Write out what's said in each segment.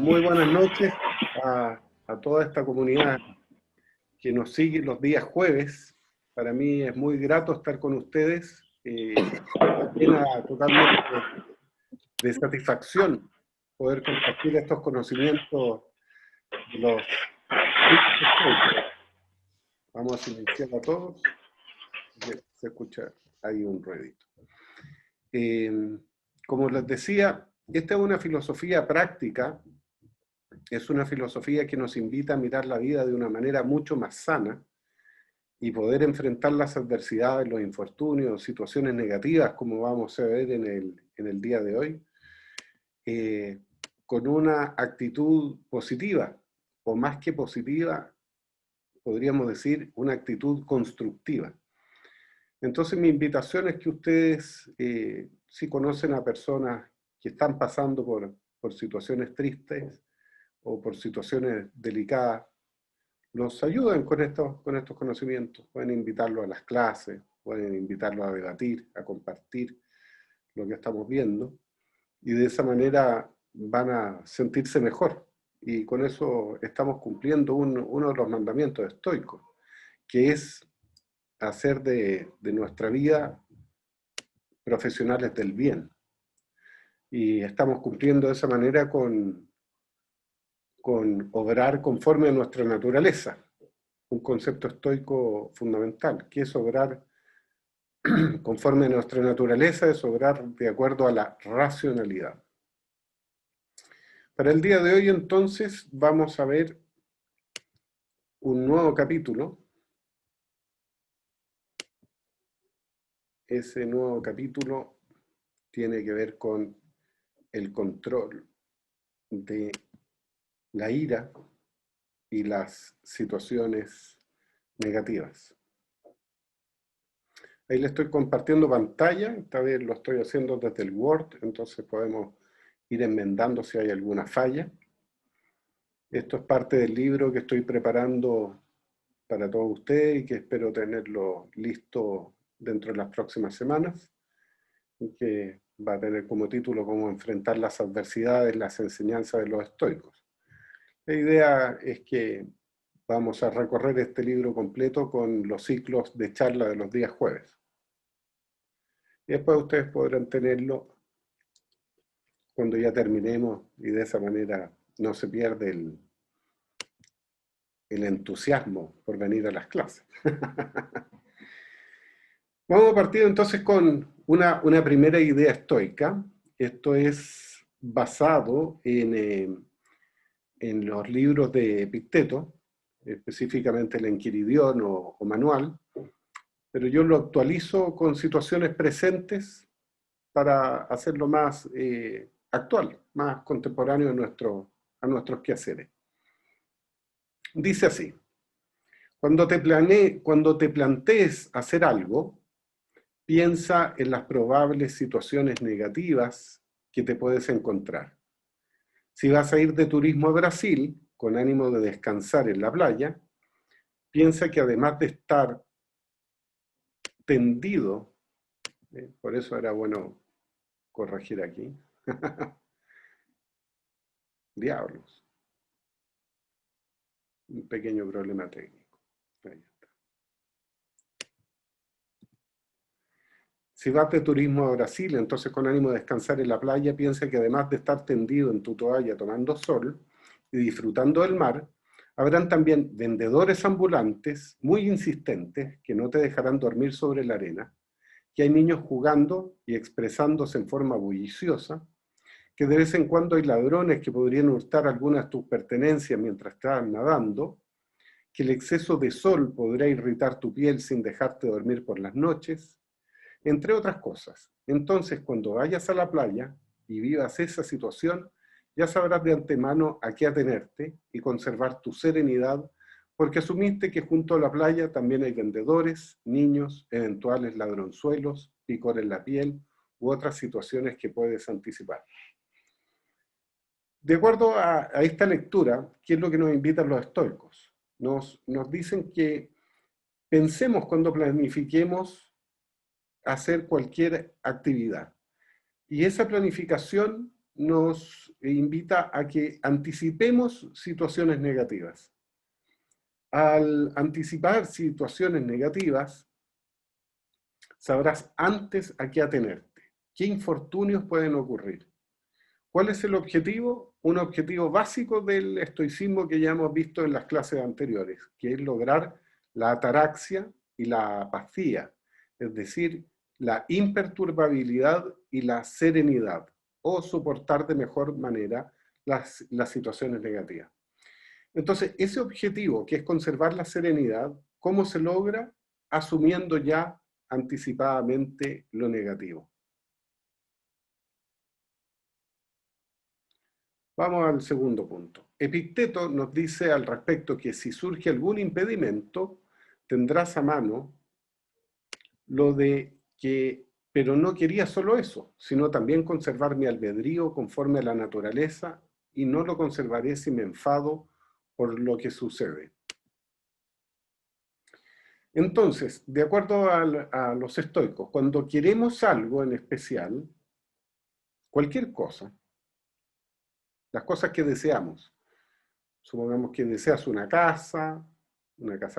Muy buenas noches a toda esta comunidad que nos sigue los días jueves. Para mí es muy grato estar con ustedes. Llena totalmente de satisfacción poder compartir estos conocimientos de los... Vamos a silenciar a todos. Se escucha ahí un ruidito. Como les decía, esta es una filosofía práctica. Es una filosofía que nos invita a mirar la vida de una manera mucho más sana y poder enfrentar las adversidades, los infortunios, situaciones negativas, como vamos a ver en el día de hoy, con una actitud positiva, o más que positiva, podríamos decir una actitud constructiva. Entonces mi invitación es que ustedes, si conocen a personas que están pasando por situaciones tristes, o por situaciones delicadas, los ayudan con estos conocimientos. Pueden invitarlos a las clases, pueden invitarlos a debatir, a compartir lo que estamos viendo, y de esa manera van a sentirse mejor. Y con eso estamos cumpliendo uno de los mandamientos estoicos, que es hacer de nuestra vida profesionales del bien. Y estamos cumpliendo de esa manera con obrar conforme a nuestra naturaleza, un concepto estoico fundamental, que es obrar conforme a nuestra naturaleza, es obrar de acuerdo a la racionalidad. Para el día de hoy, entonces, vamos a ver un nuevo capítulo. Ese nuevo capítulo tiene que ver con el control de la ira y las situaciones negativas. Ahí le estoy compartiendo pantalla, esta vez lo estoy haciendo desde el Word, entonces podemos ir enmendando si hay alguna falla. Esto es parte del libro que estoy preparando para todos ustedes y que espero tenerlo listo dentro de las próximas semanas, y que va a tener como título cómo enfrentar las adversidades, las enseñanzas de los estoicos. La idea es que vamos a recorrer este libro completo con los ciclos de charla de los días jueves. Y después ustedes podrán tenerlo cuando ya terminemos, y de esa manera no se pierde el entusiasmo por venir a las clases. Vamos a partir entonces con una primera idea estoica. Esto es basado en los libros de Epicteto, específicamente el Enquiridión o Manual, pero yo lo actualizo con situaciones presentes para hacerlo más actual, más contemporáneo a nuestros quehaceres. Dice así: cuando te plantees hacer algo, piensa en las probables situaciones negativas que te puedes encontrar. Si vas a ir de turismo a Brasil, con ánimo de descansar en la playa, piensa que además de estar tendido, por eso era bueno corregir aquí, diablos, un pequeño problema técnico. Ahí está. Si vas de turismo a Brasil, entonces con ánimo de descansar en la playa, piensa que además de estar tendido en tu toalla tomando sol y disfrutando del mar, habrán también vendedores ambulantes muy insistentes que no te dejarán dormir sobre la arena, que hay niños jugando y expresándose en forma bulliciosa, que de vez en cuando hay ladrones que podrían hurtar algunas de tus pertenencias mientras estás nadando, que el exceso de sol podrá irritar tu piel sin dejarte dormir por las noches, entre otras cosas. Entonces, cuando vayas a la playa y vivas esa situación, ya sabrás de antemano a qué atenerte y conservar tu serenidad, porque asumiste que junto a la playa también hay vendedores, niños, eventuales ladronzuelos, picor en la piel u otras situaciones que puedes anticipar. De acuerdo a esta lectura, ¿qué es lo que nos invitan los estoicos? Nos dicen que pensemos cuando planifiquemos hacer cualquier actividad. Y esa planificación nos invita a que anticipemos situaciones negativas. Al anticipar situaciones negativas, sabrás antes a qué atenerte, qué infortunios pueden ocurrir. ¿Cuál es el objetivo? Un objetivo básico del estoicismo que ya hemos visto en las clases anteriores, que es lograr la ataraxia y la apatía, es decir, la imperturbabilidad y la serenidad, o soportar de mejor manera las situaciones negativas. Entonces, ese objetivo, que es conservar la serenidad, ¿cómo se logra? Asumiendo ya anticipadamente lo negativo. Vamos al segundo punto. Epicteto nos dice al respecto que si surge algún impedimento, tendrás a mano lo de que, pero no quería solo eso, sino también conservar mi albedrío conforme a la naturaleza, y no lo conservaré si me enfado por lo que sucede. Entonces, de acuerdo a los estoicos, cuando queremos algo en especial, cualquier cosa, las cosas que deseamos, supongamos que deseas una casa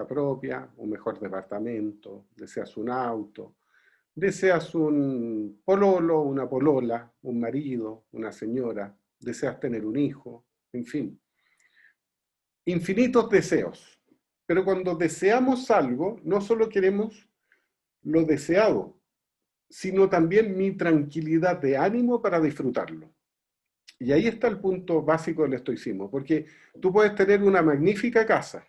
propia, un mejor departamento, deseas un auto, deseas un pololo, una polola, un marido, una señora, deseas tener un hijo, en fin. Infinitos deseos. Pero cuando deseamos algo, no solo queremos lo deseado, sino también mi tranquilidad de ánimo para disfrutarlo. Y ahí está el punto básico del estoicismo, porque tú puedes tener una magnífica casa,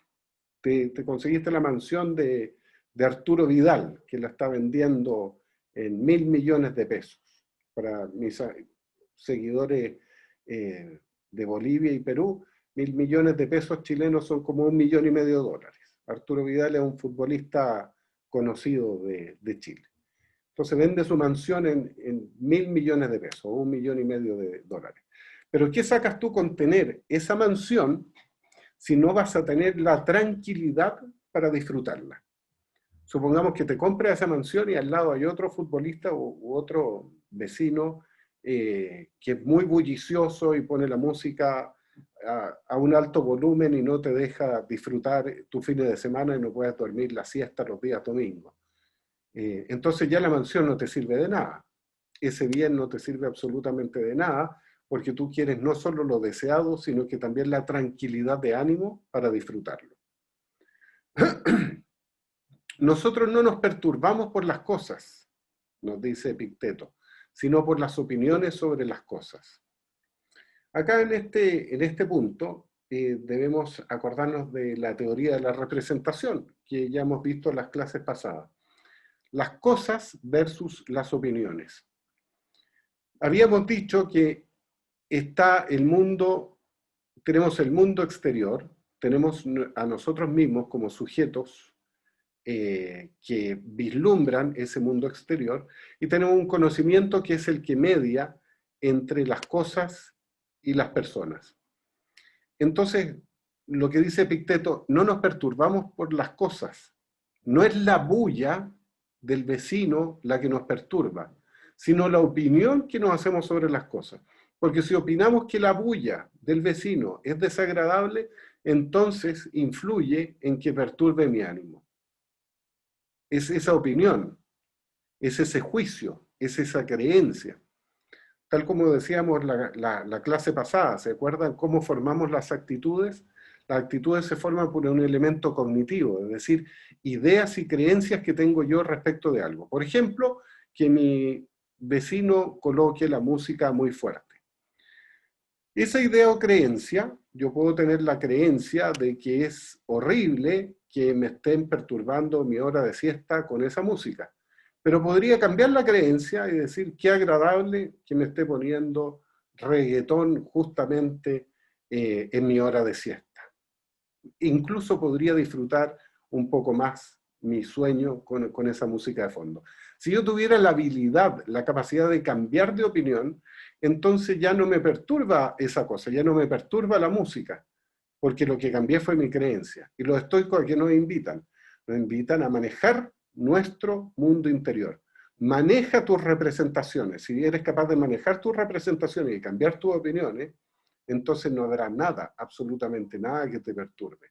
te conseguiste la mansión de Arturo Vidal, que la está vendiendo en 1.000 millones de pesos. Para mis seguidores de Bolivia y Perú, 1.000 millones de pesos chilenos son como 1,5 millones de dólares. Arturo Vidal es un futbolista conocido de Chile. Entonces vende su mansión en 1.000 millones de pesos, o 1,5 millones de dólares. Pero ¿qué sacas tú con tener esa mansión si no vas a tener la tranquilidad para disfrutarla? Supongamos que te compras esa mansión y al lado hay otro futbolista u otro vecino que es muy bullicioso y pone la música a un alto volumen y no te deja disfrutar tus fines de semana y no puedes dormir la siesta los días domingos. Entonces ya la mansión no te sirve de nada. Ese bien no te sirve absolutamente de nada, porque tú quieres no solo lo deseado, sino que también la tranquilidad de ánimo para disfrutarlo. Nosotros no nos perturbamos por las cosas, nos dice Epicteto, sino por las opiniones sobre las cosas. Acá en este punto debemos acordarnos de la teoría de la representación, que ya hemos visto en las clases pasadas. Las cosas versus las opiniones. Habíamos dicho que está el mundo, tenemos el mundo exterior, tenemos a nosotros mismos como sujetos que vislumbran ese mundo exterior, y tenemos un conocimiento que es el que media entre las cosas y las personas. Entonces, lo que dice Epicteto, no nos perturbamos por las cosas, no es la bulla del vecino la que nos perturba, sino la opinión que nos hacemos sobre las cosas. Porque si opinamos que la bulla del vecino es desagradable, entonces influye en que perturbe mi ánimo. Es esa opinión, es ese juicio, es esa creencia. Tal como decíamos la clase pasada, ¿se acuerdan cómo formamos las actitudes? Las actitudes se forman por un elemento cognitivo, es decir, ideas y creencias que tengo yo respecto de algo. Por ejemplo, que mi vecino coloque la música muy fuerte. Esa idea o creencia, yo puedo tener la creencia de que es horrible que me estén perturbando mi hora de siesta con esa música. Pero podría cambiar la creencia y decir qué agradable que me esté poniendo reggaetón justamente en mi hora de siesta. Incluso podría disfrutar un poco más mi sueño con esa música de fondo. Si yo tuviera la habilidad, la capacidad de cambiar de opinión, entonces ya no me perturba esa cosa, ya no me perturba la música, porque lo que cambié fue mi creencia. Y los estoicos, ¿a qué nos invitan? Nos invitan a manejar nuestro mundo interior. Maneja tus representaciones. Si eres capaz de manejar tus representaciones y cambiar tus opiniones, entonces no habrá nada, absolutamente nada que te perturbe.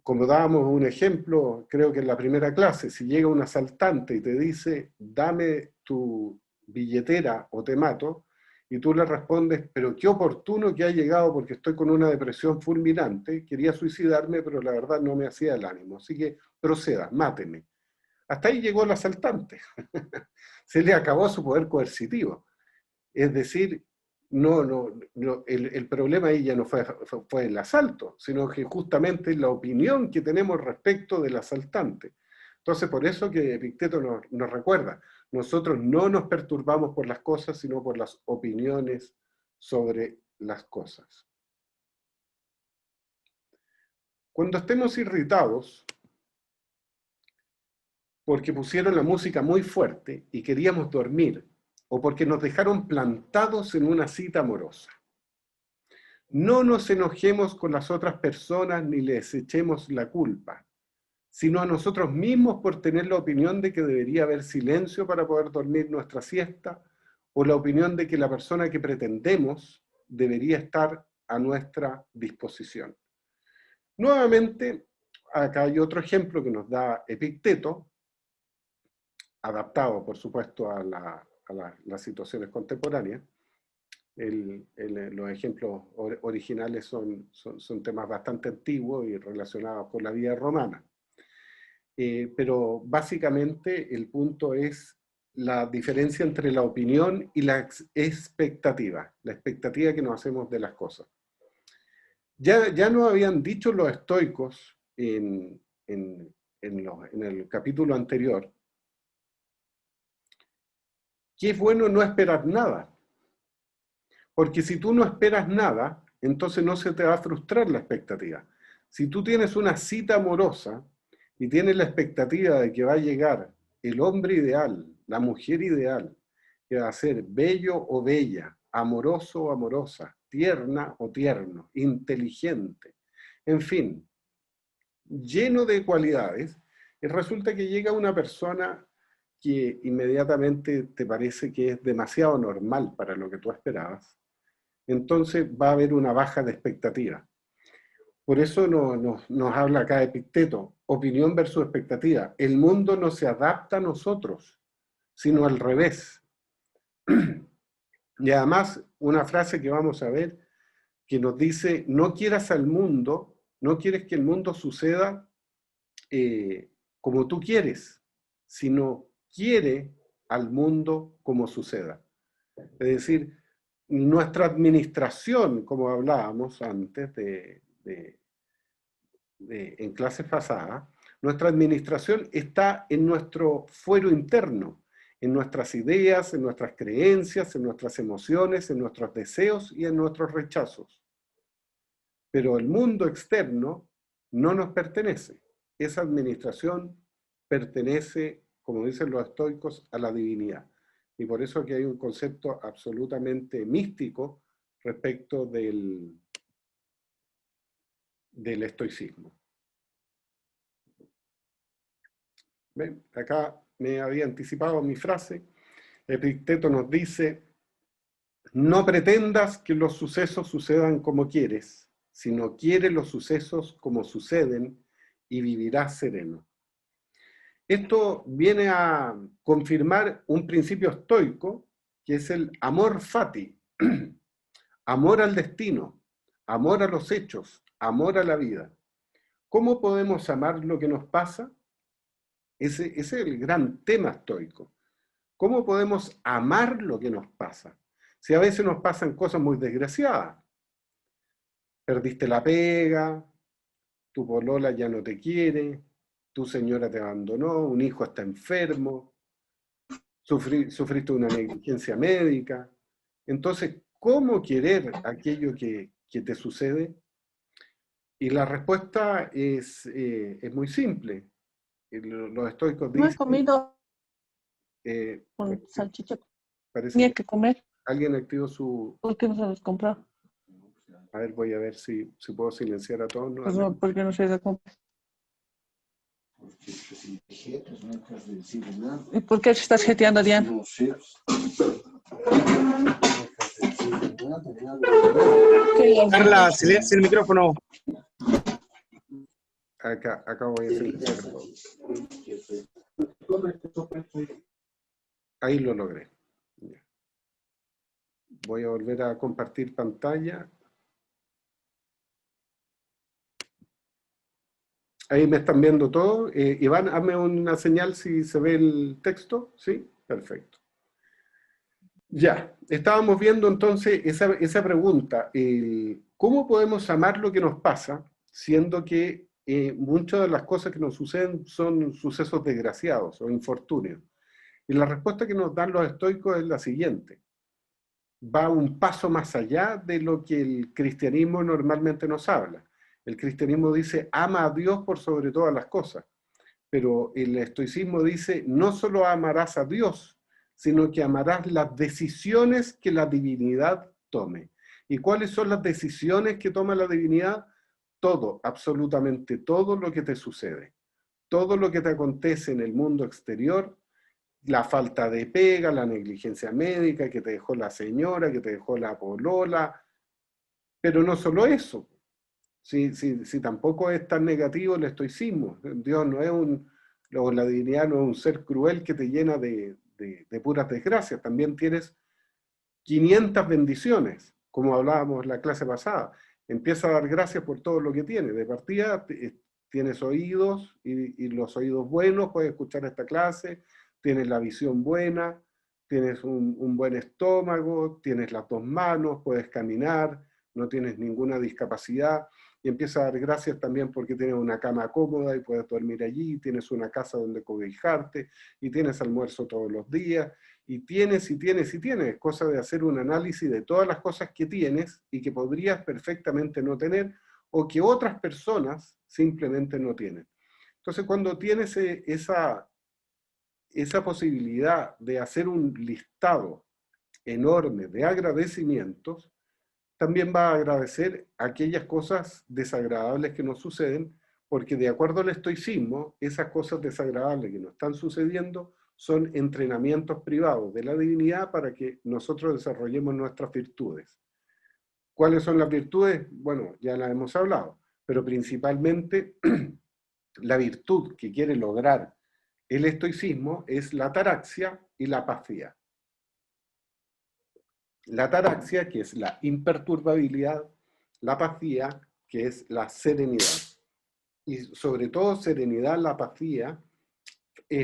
Como dábamos un ejemplo, creo que en la primera clase, si llega un asaltante y te dice, dame tu billetera o te mato, y tú le respondes, pero qué oportuno que ha llegado porque estoy con una depresión fulminante, quería suicidarme, pero la verdad no me hacía el ánimo, así que proceda, máteme. Hasta ahí llegó el asaltante. Se le acabó su poder coercitivo. Es decir, el problema ahí ya no fue el asalto, sino que justamente la opinión que tenemos respecto del asaltante. Entonces, por eso que Epicteto nos recuerda, nosotros no nos perturbamos por las cosas, sino por las opiniones sobre las cosas. Cuando estemos irritados, porque pusieron la música muy fuerte y queríamos dormir, o porque nos dejaron plantados en una cita amorosa, no nos enojemos con las otras personas ni les echemos la culpa, sino a nosotros mismos por tener la opinión de que debería haber silencio para poder dormir nuestra siesta, o la opinión de que la persona que pretendemos debería estar a nuestra disposición. Nuevamente, acá hay otro ejemplo que nos da Epicteto, adaptado, por supuesto, a las situaciones contemporáneas. Los ejemplos originales son temas bastante antiguos y relacionados con la vida romana. Pero básicamente el punto es la diferencia entre la opinión y la expectativa que nos hacemos de las cosas. Ya nos habían dicho los estoicos en el capítulo anterior que es bueno no esperar nada. Porque si tú no esperas nada, entonces no se te va a frustrar la expectativa. Si tú tienes una cita amorosa y tienes la expectativa de que va a llegar el hombre ideal, la mujer ideal, que va a ser bello o bella, amoroso o amorosa, tierna o tierno, inteligente, en fin, lleno de cualidades, y resulta que llega una persona que inmediatamente te parece que es demasiado normal para lo que tú esperabas, entonces va a haber una baja de expectativa. Por eso nos habla acá Epicteto, opinión versus expectativa. El mundo no se adapta a nosotros, sino al revés. Y además, una frase que vamos a ver, que nos dice, no quieras al mundo, no quieres que el mundo suceda como tú quieres, sino quiere al mundo como suceda. Es decir, nuestra administración, como hablábamos antes en clases pasadas, nuestra administración está en nuestro fuero interno, en nuestras ideas, en nuestras creencias, en nuestras emociones, en nuestros deseos y en nuestros rechazos. Pero el mundo externo no nos pertenece. Esa administración pertenece, como dicen los estoicos, a la divinidad. Y por eso aquí hay un concepto absolutamente místico respecto del estoicismo. ¿Ven? Acá me había anticipado mi frase. Epicteto nos dice, no pretendas que los sucesos sucedan como quieres, sino quiere los sucesos como suceden y vivirás sereno. Esto viene a confirmar un principio estoico, que es el amor fati, amor al destino, amor a los hechos, amor a la vida. ¿Cómo podemos amar lo que nos pasa? Ese es el gran tema estoico. ¿Cómo podemos amar lo que nos pasa? Si a veces nos pasan cosas muy desgraciadas. Perdiste la pega, tu polola ya no te quiere, tu señora te abandonó, un hijo está enfermo, sufriste una negligencia médica. Entonces, ¿cómo querer aquello que te sucede? Y la respuesta es muy simple. Los estoicos No he dicen... comido con parece, salchicha. parece Tenía que que comer. alguien activó su... ¿Por qué no se los compró? A ver, voy a ver si puedo silenciar a todos Pues nuevamente. no, porque no se los compró. ¿Y por qué estás jeteando, Diana? No sé. Carla, silencia el micrófono. Acá voy a silenciar todo. Ahí lo logré. Ya. Voy a volver a compartir pantalla. Ahí me están viendo todo. Iván, hazme una señal si se ve el texto. ¿Sí? Perfecto. Ya, estábamos viendo entonces esa pregunta. ¿Cómo podemos amar lo que nos pasa, siendo que muchas de las cosas que nos suceden son sucesos desgraciados o infortunios? Y la respuesta que nos dan los estoicos es la siguiente. Va un paso más allá de lo que el cristianismo normalmente nos habla. El cristianismo dice, ama a Dios por sobre todas las cosas. Pero el estoicismo dice, no solo amarás a Dios, sino que amarás las decisiones que la divinidad tome. ¿Y cuáles son las decisiones que toma la divinidad? Todo, absolutamente todo lo que te sucede. Todo lo que te acontece en el mundo exterior, la falta de pega, la negligencia médica que te dejó la señora, que te dejó la polola, pero no solo eso. Si tampoco es tan negativo el estoicismo. Dios no es la divinidad no es un ser cruel que te llena de puras desgracias. También tienes 500 bendiciones, como hablábamos en la clase pasada. Empieza a dar gracias por todo lo que tienes. De partida tienes oídos y los oídos buenos, puedes escuchar esta clase, tienes la visión buena, tienes un buen estómago, tienes las dos manos, puedes caminar, no tienes ninguna discapacidad. Y empieza a dar gracias también porque tienes una cama cómoda y puedes dormir allí, tienes una casa donde cobijarte, y tienes almuerzo todos los días, y tienes, cosa de hacer un análisis de todas las cosas que tienes y que podrías perfectamente no tener, o que otras personas simplemente no tienen. Entonces, cuando tienes esa posibilidad de hacer un listado enorme de agradecimientos, también va a agradecer aquellas cosas desagradables que nos suceden, porque de acuerdo al estoicismo, esas cosas desagradables que nos están sucediendo son entrenamientos privados de la divinidad para que nosotros desarrollemos nuestras virtudes. ¿Cuáles son las virtudes? Bueno, ya las hemos hablado, pero principalmente la virtud que quiere lograr el estoicismo es la ataraxia y la apatía. La ataraxia, que es la imperturbabilidad, la apatía, que es la serenidad. Y sobre todo serenidad, la apatía,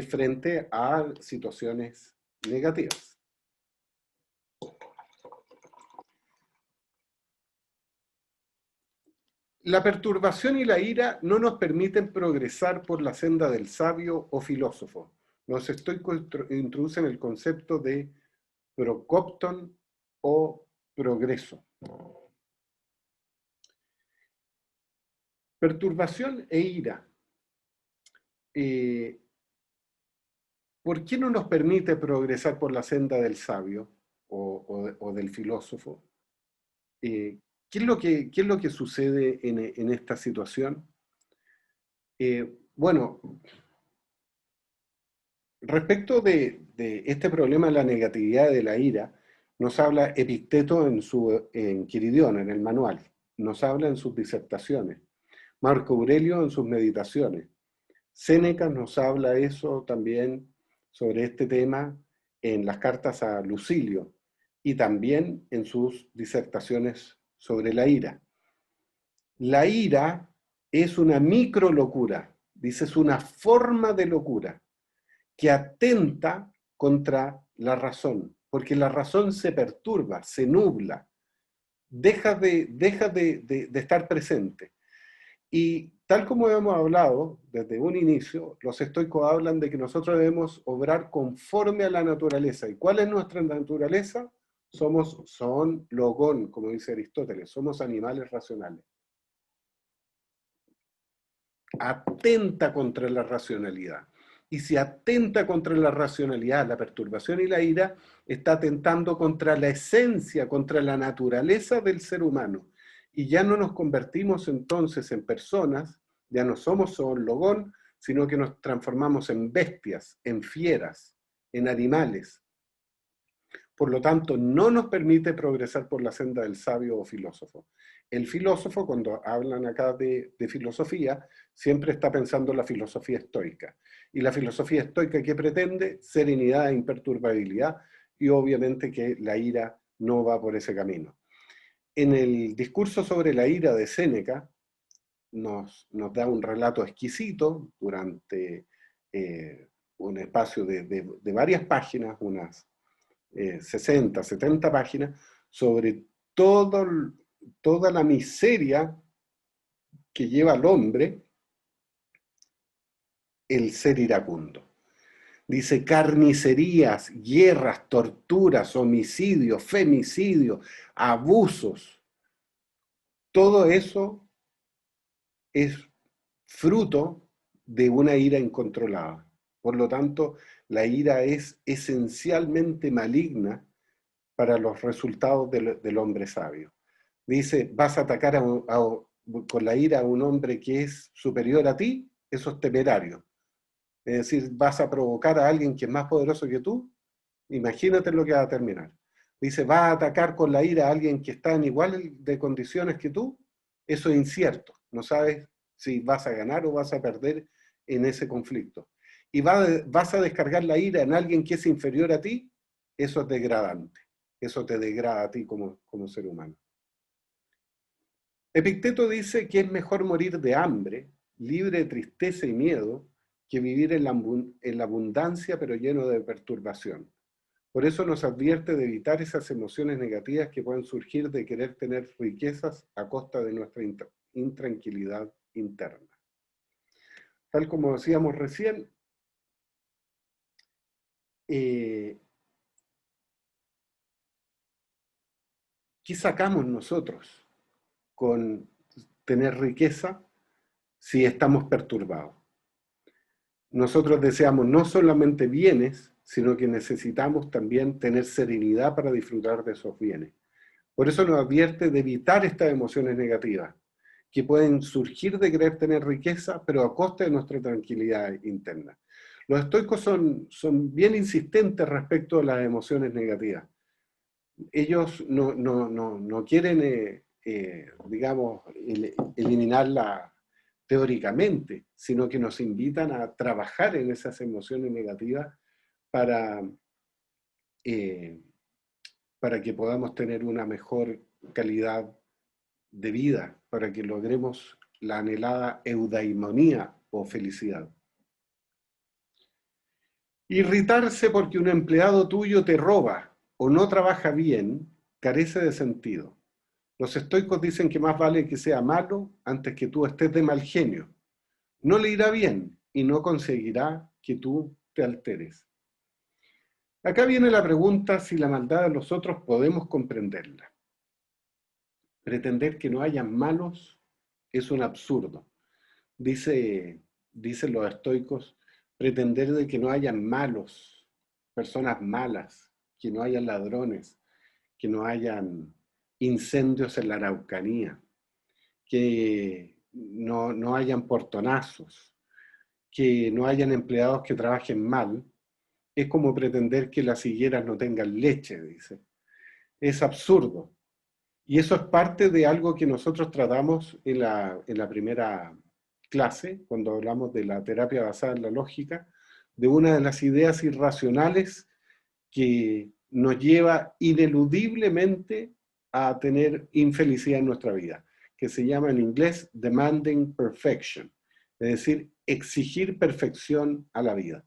frente a situaciones negativas. La perturbación y la ira no nos permiten progresar por la senda del sabio o filósofo. Los estoicos introducen el concepto de procopton o progreso. Perturbación e ira. ¿Por qué no nos permite progresar por la senda del sabio o del filósofo? ¿Qué es lo que sucede en esta situación? Bueno, respecto de este problema de la negatividad de la ira, nos habla Epicteto en Quiridión, en el manual, nos habla en sus disertaciones, Marco Aurelio en sus meditaciones, Séneca nos habla eso también sobre este tema en las cartas a Lucilio y también en sus disertaciones sobre la ira. La ira es una micro locura, dice, es una forma de locura que atenta contra la razón, porque la razón se perturba, se nubla, deja de estar presente. Y tal como hemos hablado desde un inicio, los estoicos hablan de que nosotros debemos obrar conforme a la naturaleza. ¿Y cuál es nuestra naturaleza? Son logón, como dice Aristóteles, somos animales racionales. Atenta contra la racionalidad. Y si atenta contra la racionalidad, la perturbación y la ira, está atentando contra la esencia, contra la naturaleza del ser humano. Y ya no nos convertimos entonces en personas, ya no somos zoologón, sino que nos transformamos en bestias, en fieras, en animales. Por lo tanto, no nos permite progresar por la senda del sabio o filósofo. El filósofo, cuando hablan acá de filosofía, siempre está pensando en la filosofía estoica. Y la filosofía estoica, ¿qué pretende? Serenidad e imperturbabilidad, y obviamente que la ira no va por ese camino. En el discurso sobre la ira de Séneca, nos da un relato exquisito durante un espacio de varias páginas, unas 60, 70 páginas, sobre toda la miseria que lleva al hombre el ser iracundo. Dice: carnicerías, guerras, torturas, homicidios, femicidios, abusos. Todo eso es fruto de una ira incontrolada. Por lo tanto, la ira es esencialmente maligna para los resultados del hombre sabio. Dice: vas a atacar con la ira a un hombre que es superior a ti, eso es temerario. Es decir, vas a provocar a alguien que es más poderoso que tú, imagínate lo que va a terminar. Dice: vas a atacar con la ira a alguien que está en igual de condiciones que tú, eso es incierto, no sabes si vas a ganar o vas a perder en ese conflicto. Y vas a descargar la ira en alguien que es inferior a ti, eso es degradante, eso te degrada a ti como ser humano. Epicteto dice que es mejor morir de hambre, libre de tristeza y miedo, que vivir en la abundancia pero lleno de perturbación. Por eso nos advierte de evitar esas emociones negativas que pueden surgir de querer tener riquezas a costa de nuestra intranquilidad interna. Tal como decíamos recién, ¿qué sacamos nosotros con tener riqueza si estamos perturbados? Nosotros deseamos no solamente bienes, sino que necesitamos también tener serenidad para disfrutar de esos bienes. Por eso nos advierte de evitar estas emociones negativas, que pueden surgir de querer tener riqueza, pero a costa de nuestra tranquilidad interna. Los estoicos son bien insistentes respecto a las emociones negativas. Ellos no quieren, digamos, eliminarla teóricamente, sino que nos invitan a trabajar en esas emociones negativas para que podamos tener una mejor calidad de vida, para que logremos la anhelada eudaimonía o felicidad. Irritarse porque un empleado tuyo te roba o no trabaja bien, carece de sentido. Los estoicos dicen que más vale que sea malo antes que tú estés de mal genio. No le irá bien y no conseguirá que tú te alteres. Acá viene la pregunta si la maldad de los otros podemos comprenderla. Pretender que no haya malos es un absurdo. Dicen los estoicos, pretender de que no haya malos, personas malas, que no haya ladrones, que no hayan incendios en la Araucanía, que no hayan portonazos, que no hayan empleados que trabajen mal, es como pretender que las higueras no tengan leche, dice. Es absurdo. Y eso es parte de algo que nosotros tratamos en la primera clase, cuando hablamos de la terapia basada en la lógica, de una de las ideas irracionales que nos lleva ineludiblemente a tener infelicidad en nuestra vida, que se llama en inglés demanding perfection, es decir, exigir perfección a la vida.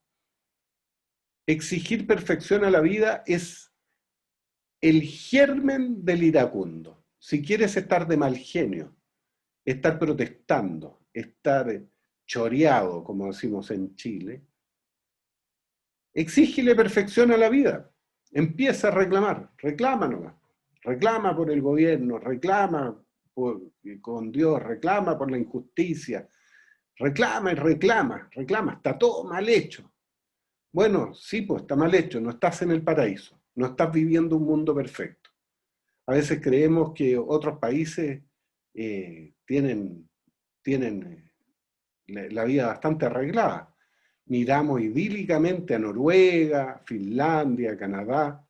Exigir perfección a la vida es el germen del iracundo. Si quieres estar de mal genio, estar protestando, estar choreado, como decimos en Chile, exígele perfección a la vida. Empieza a reclamar, reclama nomás. Reclama por el gobierno, reclama con Dios, reclama por la injusticia, reclama y reclama, está todo mal hecho. Bueno, sí, pues está mal hecho, no estás en el paraíso, no estás viviendo un mundo perfecto. A veces creemos que otros países tienen la vida bastante arreglada. Miramos idílicamente a Noruega, Finlandia, Canadá.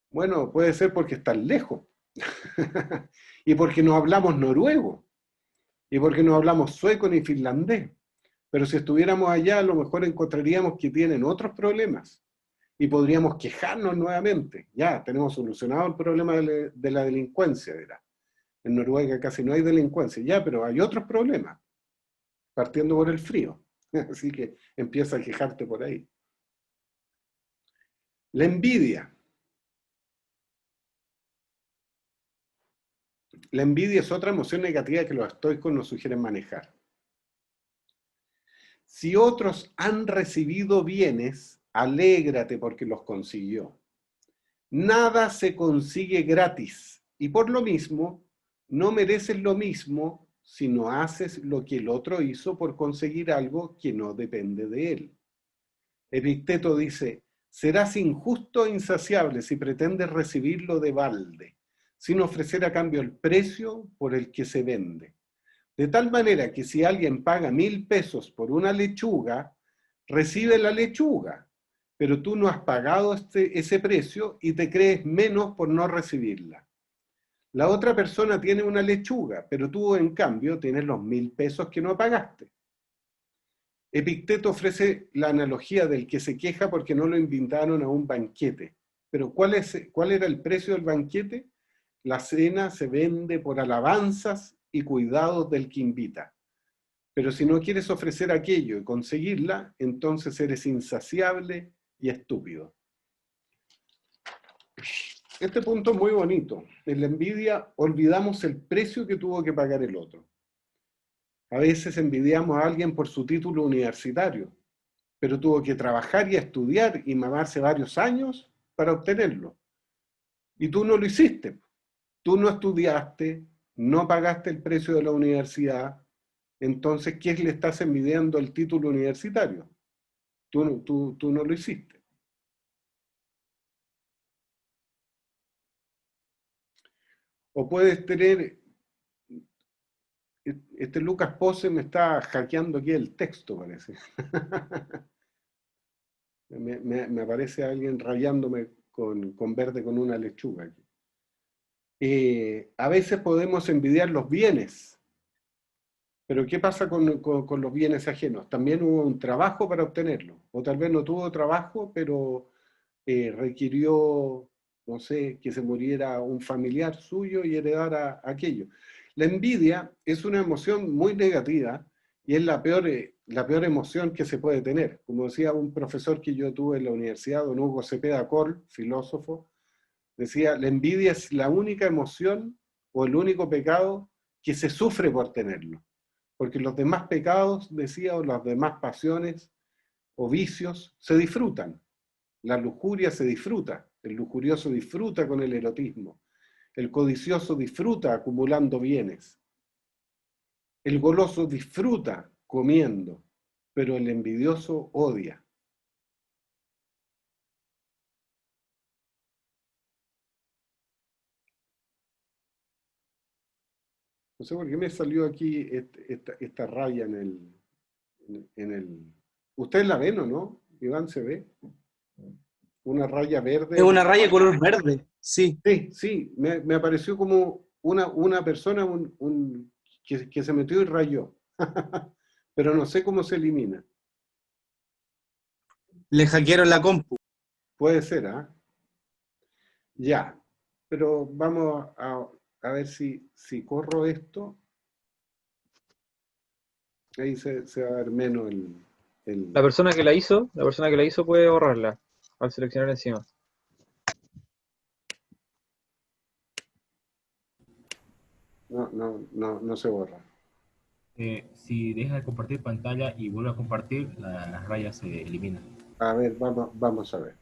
Bueno, puede ser porque están lejos. Y porque no hablamos noruego. Y porque no hablamos sueco ni finlandés. Pero si estuviéramos allá, a lo mejor encontraríamos que tienen otros problemas. Y podríamos quejarnos nuevamente. Ya, tenemos solucionado el problema de la delincuencia, dirá. En Noruega casi no hay delincuencia. Ya, pero hay otros problemas. Partiendo por el frío. Así que empieza a quejarte por ahí. La envidia. La envidia es otra emoción negativa que los estoicos nos sugieren manejar. Si otros han recibido bienes, alégrate porque los consiguió. Nada se consigue gratis y por lo mismo no mereces lo mismo si no haces lo que el otro hizo por conseguir algo que no depende de él. Epicteto dice, serás injusto e insaciable si pretendes recibirlo de balde, sin ofrecer a cambio el precio por el que se vende. De tal manera que si alguien paga 1.000 pesos por una lechuga, recibe la lechuga, pero tú no has pagado ese precio y te crees menos por no recibirla. La otra persona tiene una lechuga, pero tú en cambio tienes los 1.000 pesos que no pagaste. Epicteto ofrece la analogía del que se queja porque no lo invitaron a un banquete. Pero ¿cuál era el precio del banquete? La cena se vende por alabanzas y cuidados del que invita. Pero si no quieres ofrecer aquello y conseguirla, entonces eres insaciable y estúpido. Este punto es muy bonito. En la envidia olvidamos el precio que tuvo que pagar el otro. A veces envidiamos a alguien por su título universitario, pero tuvo que trabajar y estudiar y mamarse varios años para obtenerlo. Y tú no lo hiciste. Tú no estudiaste, no pagaste el precio de la universidad, entonces, ¿qué le estás envidiando el título universitario? Tú no lo hiciste. O puedes tener... Este Lucas Pose me está hackeando aquí el texto, parece. Me aparece alguien rayándome con verde con una lechuga aquí. A veces podemos envidiar los bienes, pero ¿qué pasa con los bienes ajenos? También hubo un trabajo para obtenerlo, o tal vez no tuvo trabajo, pero requirió, no sé, que se muriera un familiar suyo y heredara aquello. La envidia es una emoción muy negativa y es la peor emoción que se puede tener. Como decía un profesor que yo tuve en la universidad, don Hugo Cepeda Coll, filósofo, decía, la envidia es la única emoción o el único pecado que se sufre por tenerlo. Porque los demás pecados, decía, o las demás pasiones o vicios se disfrutan. La lujuria se disfruta, el lujurioso disfruta con el erotismo, el codicioso disfruta acumulando bienes, el goloso disfruta comiendo, pero el envidioso odia. No sé por qué me salió aquí esta raya en el... ¿Ustedes la ven o no? Iván, ¿se ve? Una raya verde. Es una raya color verde, sí. Sí, sí, me apareció como una persona que se metió y rayó. Pero no sé cómo se elimina. Le hackearon la compu. Puede ser, ¿ah? Ya, pero vamos a ver si corro esto. Ahí se va a ver menos La persona que la hizo puede borrarla al seleccionar encima. No se borra. Si deja de compartir pantalla y vuelve a compartir, las rayas se eliminan. A ver, vamos a ver.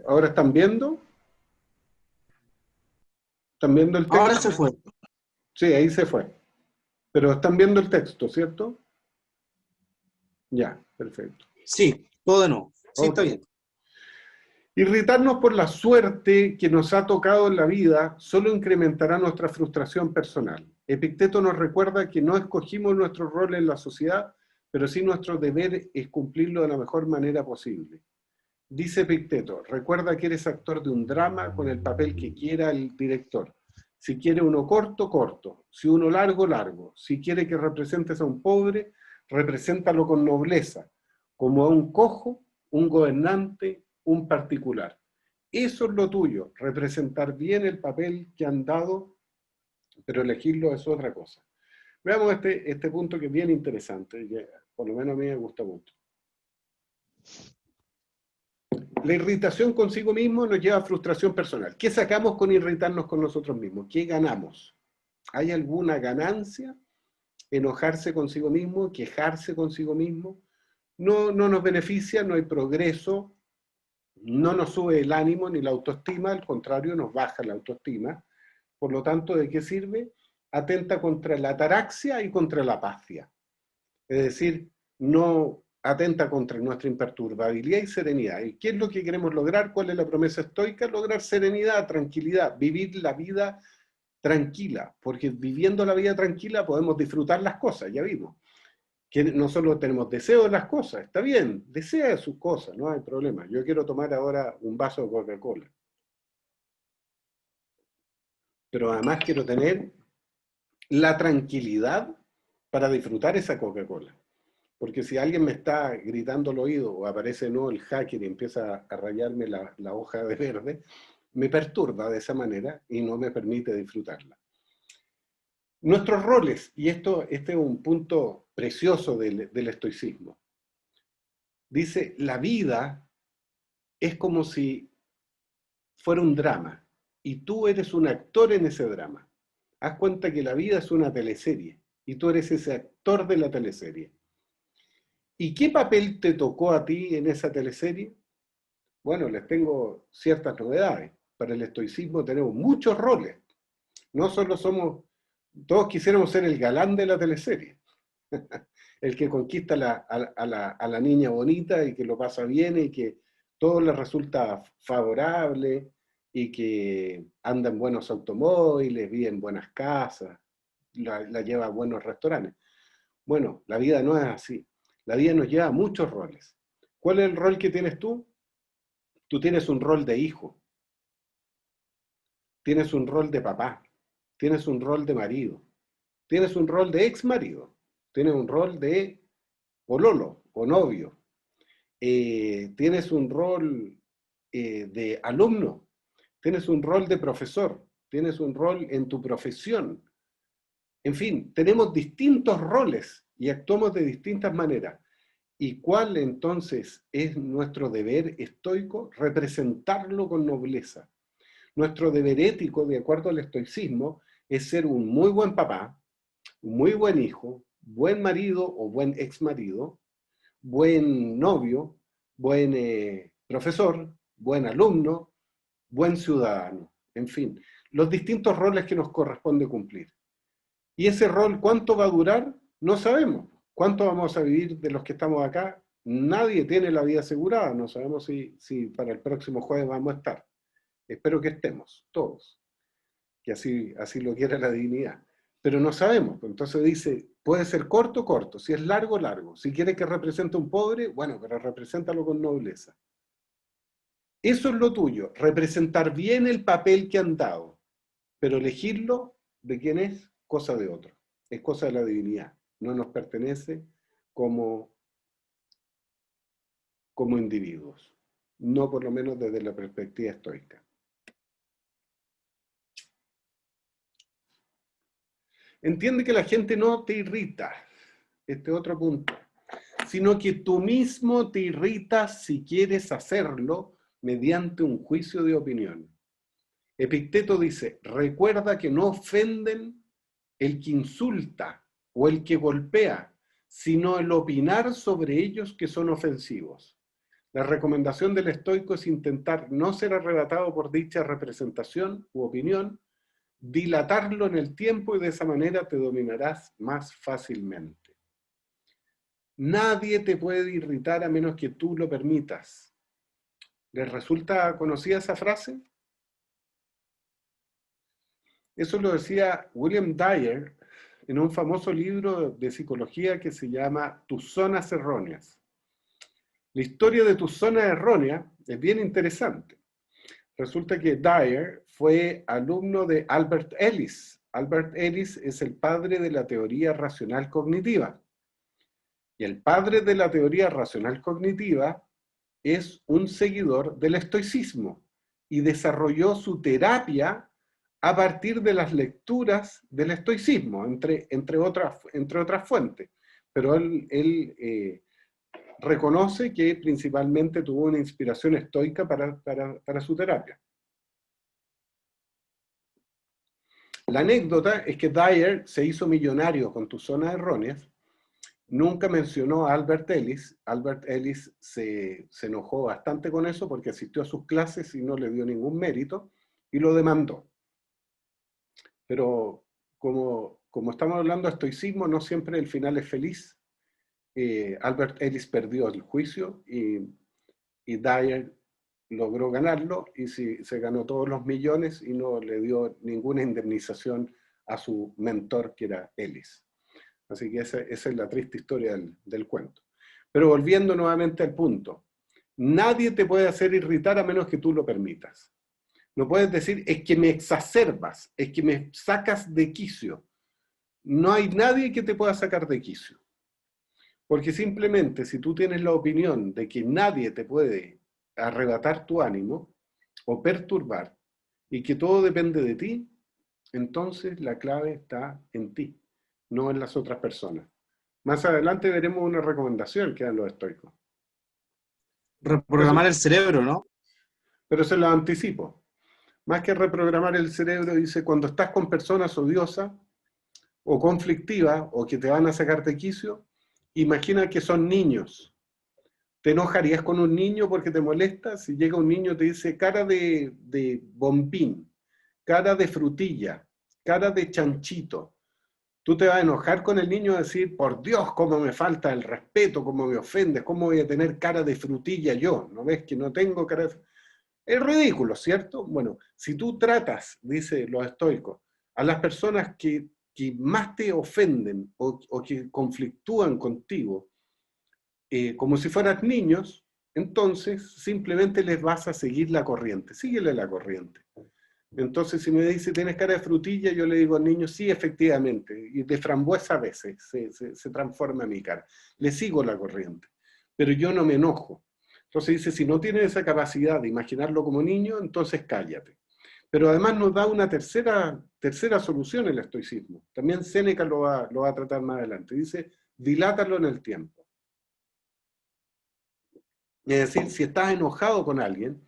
¿Ahora están viendo? ¿Están viendo el texto? Ahora se fue. Sí, ahí se fue. Pero están viendo el texto, ¿cierto? Ya, perfecto. Sí, todo de nuevo. Sí, Ok. está bien. Irritarnos por la suerte que nos ha tocado en la vida solo incrementará nuestra frustración personal. Epicteto nos recuerda que no escogimos nuestro rol en la sociedad, pero sí nuestro deber es cumplirlo de la mejor manera posible. Dice Epicteto, recuerda que eres actor de un drama con el papel que quiera el director. Si quiere uno corto, corto. Si uno largo, largo. Si quiere que representes a un pobre, represéntalo con nobleza, como a un cojo, un gobernante, un particular. Eso es lo tuyo, representar bien el papel que han dado, pero elegirlo es otra cosa. Veamos este punto que es bien interesante, que por lo menos a mí me gusta mucho. La irritación consigo mismo nos lleva a frustración personal. ¿Qué sacamos con irritarnos con nosotros mismos? ¿Qué ganamos? ¿Hay alguna ganancia? ¿Enojarse consigo mismo? ¿Quejarse consigo mismo? No nos beneficia, no hay progreso, no nos sube el ánimo ni la autoestima, al contrario, nos baja la autoestima. Por lo tanto, ¿de qué sirve? Atenta contra la ataraxia y contra la apatia. Es decir, no atenta contra nuestra imperturbabilidad y serenidad. ¿Y qué es lo que queremos lograr? ¿Cuál es la promesa estoica? Lograr serenidad, tranquilidad, vivir la vida tranquila, porque viviendo la vida tranquila podemos disfrutar las cosas, ya vimos. Que no solo tenemos deseo de las cosas, está bien, desea sus cosas, no hay problema. Yo quiero tomar ahora un vaso de Coca-Cola. Pero además quiero tener la tranquilidad para disfrutar esa Coca-Cola. Porque si alguien me está gritando al oído o aparece no el hacker y empieza a rayarme la hoja de verde, me perturba de esa manera y no me permite disfrutarla. Nuestros roles, y este es un punto precioso del estoicismo. Dice, la vida es como si fuera un drama y tú eres un actor en ese drama. Haz cuenta que la vida es una teleserie y tú eres ese actor de la teleserie. ¿Y qué papel te tocó a ti en esa teleserie? Bueno, les tengo ciertas novedades. Para el estoicismo tenemos muchos roles. No solo somos, todos quisiéramos ser el galán de la teleserie. El que conquista a la niña bonita y que lo pasa bien y que todo le resulta favorable y que anda en buenos automóviles, vive en buenas casas, la lleva a buenos restaurantes. Bueno, la vida no es así. La vida nos lleva a muchos roles. ¿Cuál es el rol que tienes tú? Tú tienes un rol de hijo, tienes un rol de papá, tienes un rol de marido, tienes un rol de ex marido, tienes un rol de pololo o novio, tienes un rol de alumno, tienes un rol de profesor, tienes un rol en tu profesión. En fin, tenemos distintos roles y actuamos de distintas maneras. ¿Y cuál entonces es nuestro deber estoico? Representarlo con nobleza. Nuestro deber ético, de acuerdo al estoicismo, es ser un muy buen papá, un muy buen hijo, buen marido o buen ex marido, buen novio, buen profesor, buen alumno, buen ciudadano. En fin, los distintos roles que nos corresponde cumplir. ¿Y ese rol cuánto va a durar? No sabemos. ¿Cuánto vamos a vivir de los que estamos acá? Nadie tiene la vida asegurada. No sabemos si para el próximo jueves vamos a estar. Espero que estemos, todos. Que así lo quiera la divinidad. Pero no sabemos. Entonces dice, puede ser corto, corto. Si es largo, largo. Si quiere que represente a un pobre, bueno, pero represéntalo con nobleza. Eso es lo tuyo. Representar bien el papel que han dado. Pero elegirlo, ¿de quién es? Cosa de otro. Es cosa de la divinidad. No nos pertenece como individuos. No por lo menos desde la perspectiva estoica. Entiende que la gente no te irrita. Este otro punto. Sino que tú mismo te irritas si quieres hacerlo mediante un juicio de opinión. Epicteto dice, recuerda que no ofenden el que insulta o el que golpea, sino el opinar sobre ellos que son ofensivos. La recomendación del estoico es intentar no ser arrebatado por dicha representación u opinión, dilatarlo en el tiempo y de esa manera te dominarás más fácilmente. Nadie te puede irritar a menos que tú lo permitas. ¿Les resulta conocida esa frase? Eso lo decía William Dyer en un famoso libro de psicología que se llama Tus zonas erróneas. La historia de tus zonas erróneas es bien interesante. Resulta que Dyer fue alumno de Albert Ellis. Albert Ellis es el padre de la teoría racional cognitiva. Y el padre de la teoría racional cognitiva es un seguidor del estoicismo y desarrolló su terapia a partir de las lecturas del estoicismo, entre otras fuentes. Pero él reconoce que principalmente tuvo una inspiración estoica para su terapia. La anécdota es que Dyer se hizo millonario con tus zonas erróneas. Nunca mencionó a Albert Ellis. Albert Ellis se enojó bastante con eso porque asistió a sus clases y no le dio ningún mérito y lo demandó. Pero como estamos hablando de estoicismo, no siempre el final es feliz. Albert Ellis perdió el juicio y Dyer logró ganarlo y se ganó todos los millones y no le dio ninguna indemnización a su mentor, que era Ellis. Así que esa es la triste historia del cuento. Pero volviendo nuevamente al punto, nadie te puede hacer irritar a menos que tú lo permitas. No puedes decir, es que me exacerbas, es que me sacas de quicio. No hay nadie que te pueda sacar de quicio. Porque simplemente si tú tienes la opinión de que nadie te puede arrebatar tu ánimo o perturbar y que todo depende de ti, entonces la clave está en ti, no en las otras personas. Más adelante veremos una recomendación que dan los estoicos. Reprogramar el cerebro, ¿no? Pero se lo anticipo. Más que reprogramar el cerebro, dice, cuando estás con personas odiosas o conflictivas o que te van a sacar de quicio, imagina que son niños. ¿Te enojarías con un niño porque te molesta? Si llega un niño y te dice cara de bombín, cara de frutilla, cara de chanchito, ¿tú te vas a enojar con el niño y decir, por Dios, cómo me falta el respeto, cómo me ofendes, cómo voy a tener cara de frutilla yo? ¿No ves que no tengo cara de frutilla? Es ridículo, ¿cierto? Bueno, si tú tratas, dice los estoicos, a las personas que más te ofenden o que conflictúan contigo, como si fueras niños, entonces simplemente les vas a seguir la corriente. Síguele la corriente. Entonces, si me dice, ¿tienes cara de frutilla? Yo le digo al niño, sí, efectivamente. Y de frambuesa a veces se transforma mi cara. Le sigo la corriente. Pero yo no me enojo. Entonces dice, si no tienes esa capacidad de imaginarlo como niño, entonces cállate. Pero además nos da una tercera solución el estoicismo. También Séneca lo va a tratar más adelante. Dice, dilátalo en el tiempo. Es decir, si estás enojado con alguien,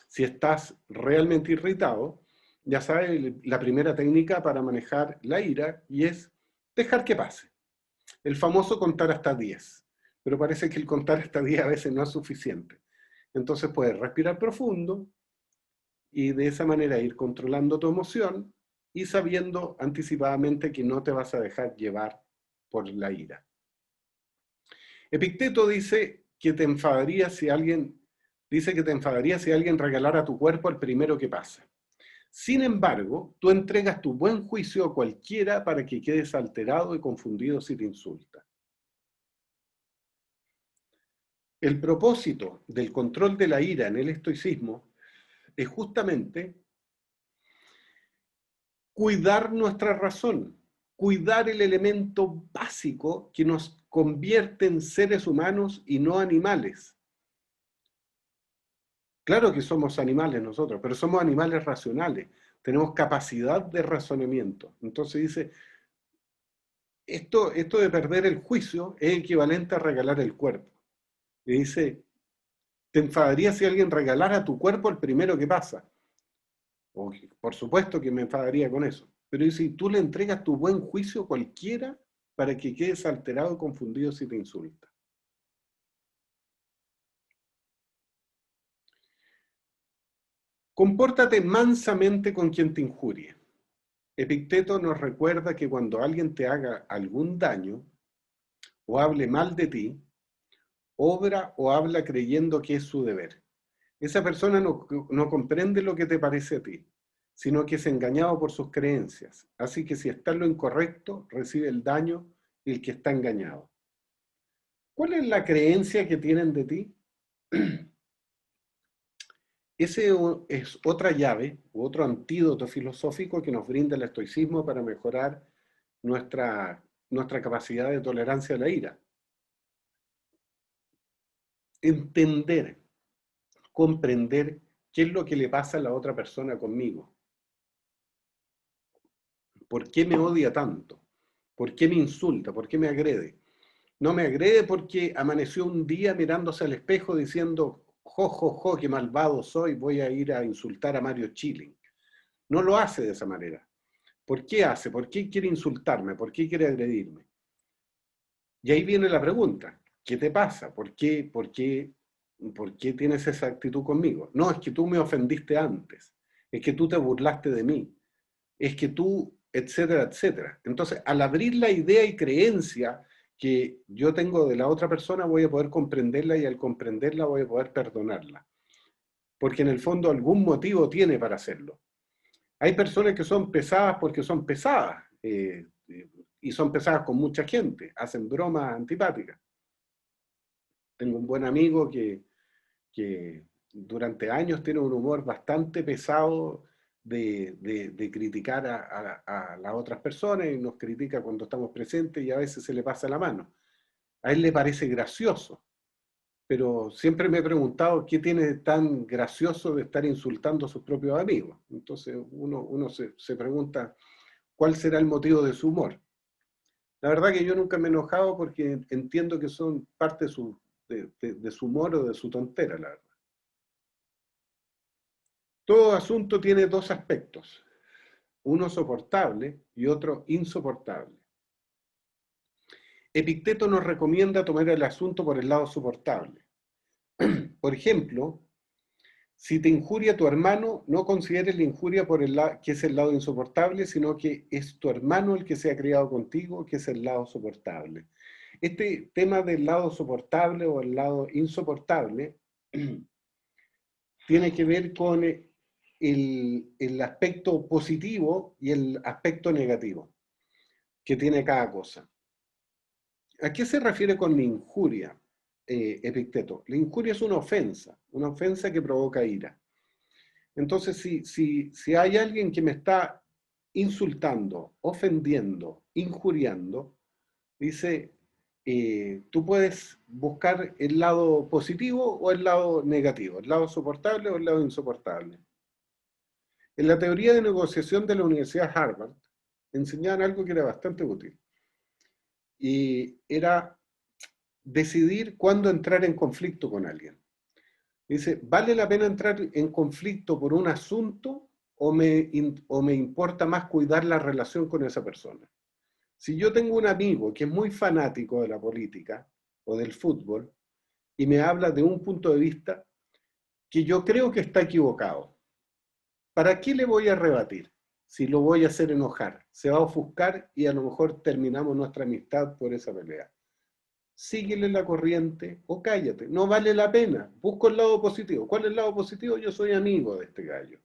si estás realmente irritado, ya sabes la primera técnica para manejar la ira, y es dejar que pase. El famoso contar hasta 10. Pero parece que el contar hasta 10 a veces no es suficiente. Entonces puedes respirar profundo y de esa manera ir controlando tu emoción y sabiendo anticipadamente que no te vas a dejar llevar por la ira. Epicteto dice que te enfadaría si alguien regalara tu cuerpo al primero que pasa. Sin embargo, tú entregas tu buen juicio a cualquiera para que quedes alterado y confundido si te insulta. El propósito del control de la ira en el estoicismo es justamente cuidar nuestra razón, cuidar el elemento básico que nos convierte en seres humanos y no animales. Claro que somos animales nosotros, pero somos animales racionales, tenemos capacidad de razonamiento. Entonces dice, esto de perder el juicio es equivalente a regalar el cuerpo. Y dice, ¿te enfadaría si alguien regalara tu cuerpo el primero que pasa? Por supuesto que me enfadaría con eso. Pero si tú le entregas tu buen juicio a cualquiera para que quedes alterado y confundido si te insulta. Compórtate mansamente con quien te injurie. Epicteto nos recuerda que cuando alguien te haga algún daño o hable mal de ti, obra o habla creyendo que es su deber. Esa persona no comprende lo que te parece a ti, sino que es engañado por sus creencias. Así que si está en lo incorrecto, recibe el daño el que está engañado. ¿Cuál es la creencia que tienen de ti? Ese es otra llave, u otro antídoto filosófico que nos brinda el estoicismo para mejorar nuestra capacidad de tolerancia a la ira. Entender, comprender qué es lo que le pasa a la otra persona conmigo. ¿Por qué me odia tanto? ¿Por qué me insulta? ¿Por qué me agrede? No me agrede porque amaneció un día mirándose al espejo diciendo, jo, jo, jo, qué malvado soy, voy a ir a insultar a Mario Chilling. No lo hace de esa manera. ¿Por qué hace? ¿Por qué quiere insultarme? ¿Por qué quiere agredirme? Y ahí viene la pregunta, ¿qué te pasa? ¿Por qué tienes esa actitud conmigo? No, es que tú me ofendiste antes, es que tú te burlaste de mí, es que tú, etcétera, etcétera. Entonces, al abrir la idea y creencia que yo tengo de la otra persona, voy a poder comprenderla y al comprenderla voy a poder perdonarla. Porque en el fondo algún motivo tiene para hacerlo. Hay personas que son pesadas porque son pesadas, y son pesadas con mucha gente, hacen bromas antipáticas. Tengo un buen amigo que durante años tiene un humor bastante pesado de criticar a las otras personas y nos critica cuando estamos presentes y a veces se le pasa la mano. A él le parece gracioso, pero siempre me he preguntado qué tiene tan gracioso de estar insultando a sus propios amigos. Entonces uno se pregunta cuál será el motivo de su humor. La verdad que yo nunca me he enojado porque entiendo que son parte de su humor o de su tontera, la verdad. Todo asunto tiene dos aspectos, uno soportable y otro insoportable. Epicteto nos recomienda tomar el asunto por el lado soportable. Por ejemplo, si te injuria tu hermano, no consideres la injuria por que es el lado insoportable, sino que es tu hermano el que se ha criado contigo, que es el lado soportable. Este tema del lado soportable o el lado insoportable tiene que ver con el aspecto positivo y el aspecto negativo que tiene cada cosa. ¿A qué se refiere con injuria, Epicteto? La injuria es una ofensa que provoca ira. Entonces, si hay alguien que me está insultando, ofendiendo, injuriando, dice, tú puedes buscar el lado positivo o el lado negativo, el lado soportable o el lado insoportable. En la teoría de negociación de la Universidad de Harvard, enseñaban algo que era bastante útil. Y era decidir cuándo entrar en conflicto con alguien. Dice, ¿vale la pena entrar en conflicto por un asunto o me importa más cuidar la relación con esa persona? Si yo tengo un amigo que es muy fanático de la política o del fútbol y me habla de un punto de vista que yo creo que está equivocado, ¿para qué le voy a rebatir? Si lo voy a hacer enojar, se va a ofuscar y a lo mejor terminamos nuestra amistad por esa pelea. Síguele la corriente o cállate, no vale la pena, busco el lado positivo. ¿Cuál es el lado positivo? Yo soy amigo de este gallo.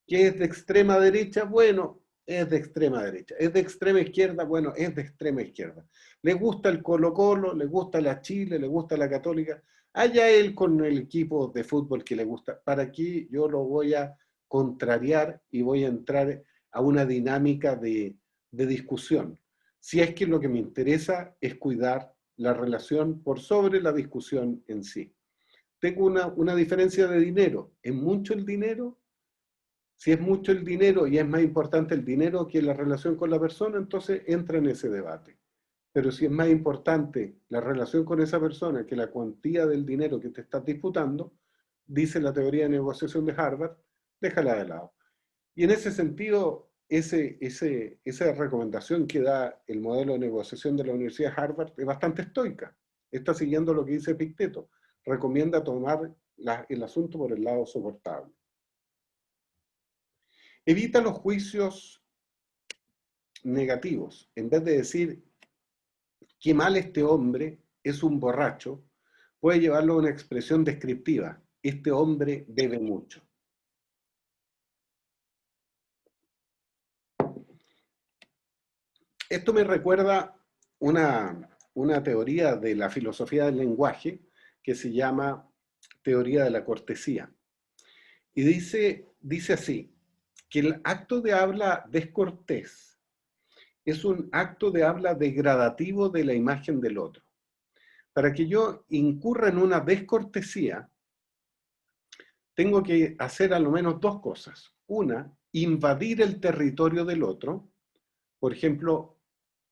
¿Que es de extrema derecha? Bueno, es de extrema derecha. ¿Es de extrema izquierda? Bueno, es de extrema izquierda. ¿Le gusta el Colo-Colo? ¿Le gusta la Chile? ¿Le gusta la Católica? Allá él con el equipo de fútbol que le gusta. ¿Para qué yo lo voy a contrariar y voy a entrar a una dinámica de discusión? Si es que lo que me interesa es cuidar la relación por sobre la discusión en sí. Tengo una diferencia de dinero. ¿Es mucho el dinero? Si es mucho el dinero y es más importante el dinero que la relación con la persona, entonces entra en ese debate. Pero si es más importante la relación con esa persona que la cuantía del dinero que te estás disputando, dice la teoría de negociación de Harvard, déjala de lado. Y en ese sentido, esa recomendación que da el modelo de negociación de la Universidad de Harvard es bastante estoica. Está siguiendo lo que dice Epicteto. Recomienda tomar el asunto por el lado soportable. Evita los juicios negativos. En vez de decir, qué mal este hombre, es un borracho, puede llevarlo a una expresión descriptiva. este hombre debe mucho. Esto me recuerda una teoría de la filosofía del lenguaje que se llama teoría de la cortesía. Y dice así, que el acto de habla descortés es un acto de habla degradativo de la imagen del otro. Para que yo incurra en una descortesía, tengo que hacer a lo menos dos cosas. Una, invadir el territorio del otro. Por ejemplo,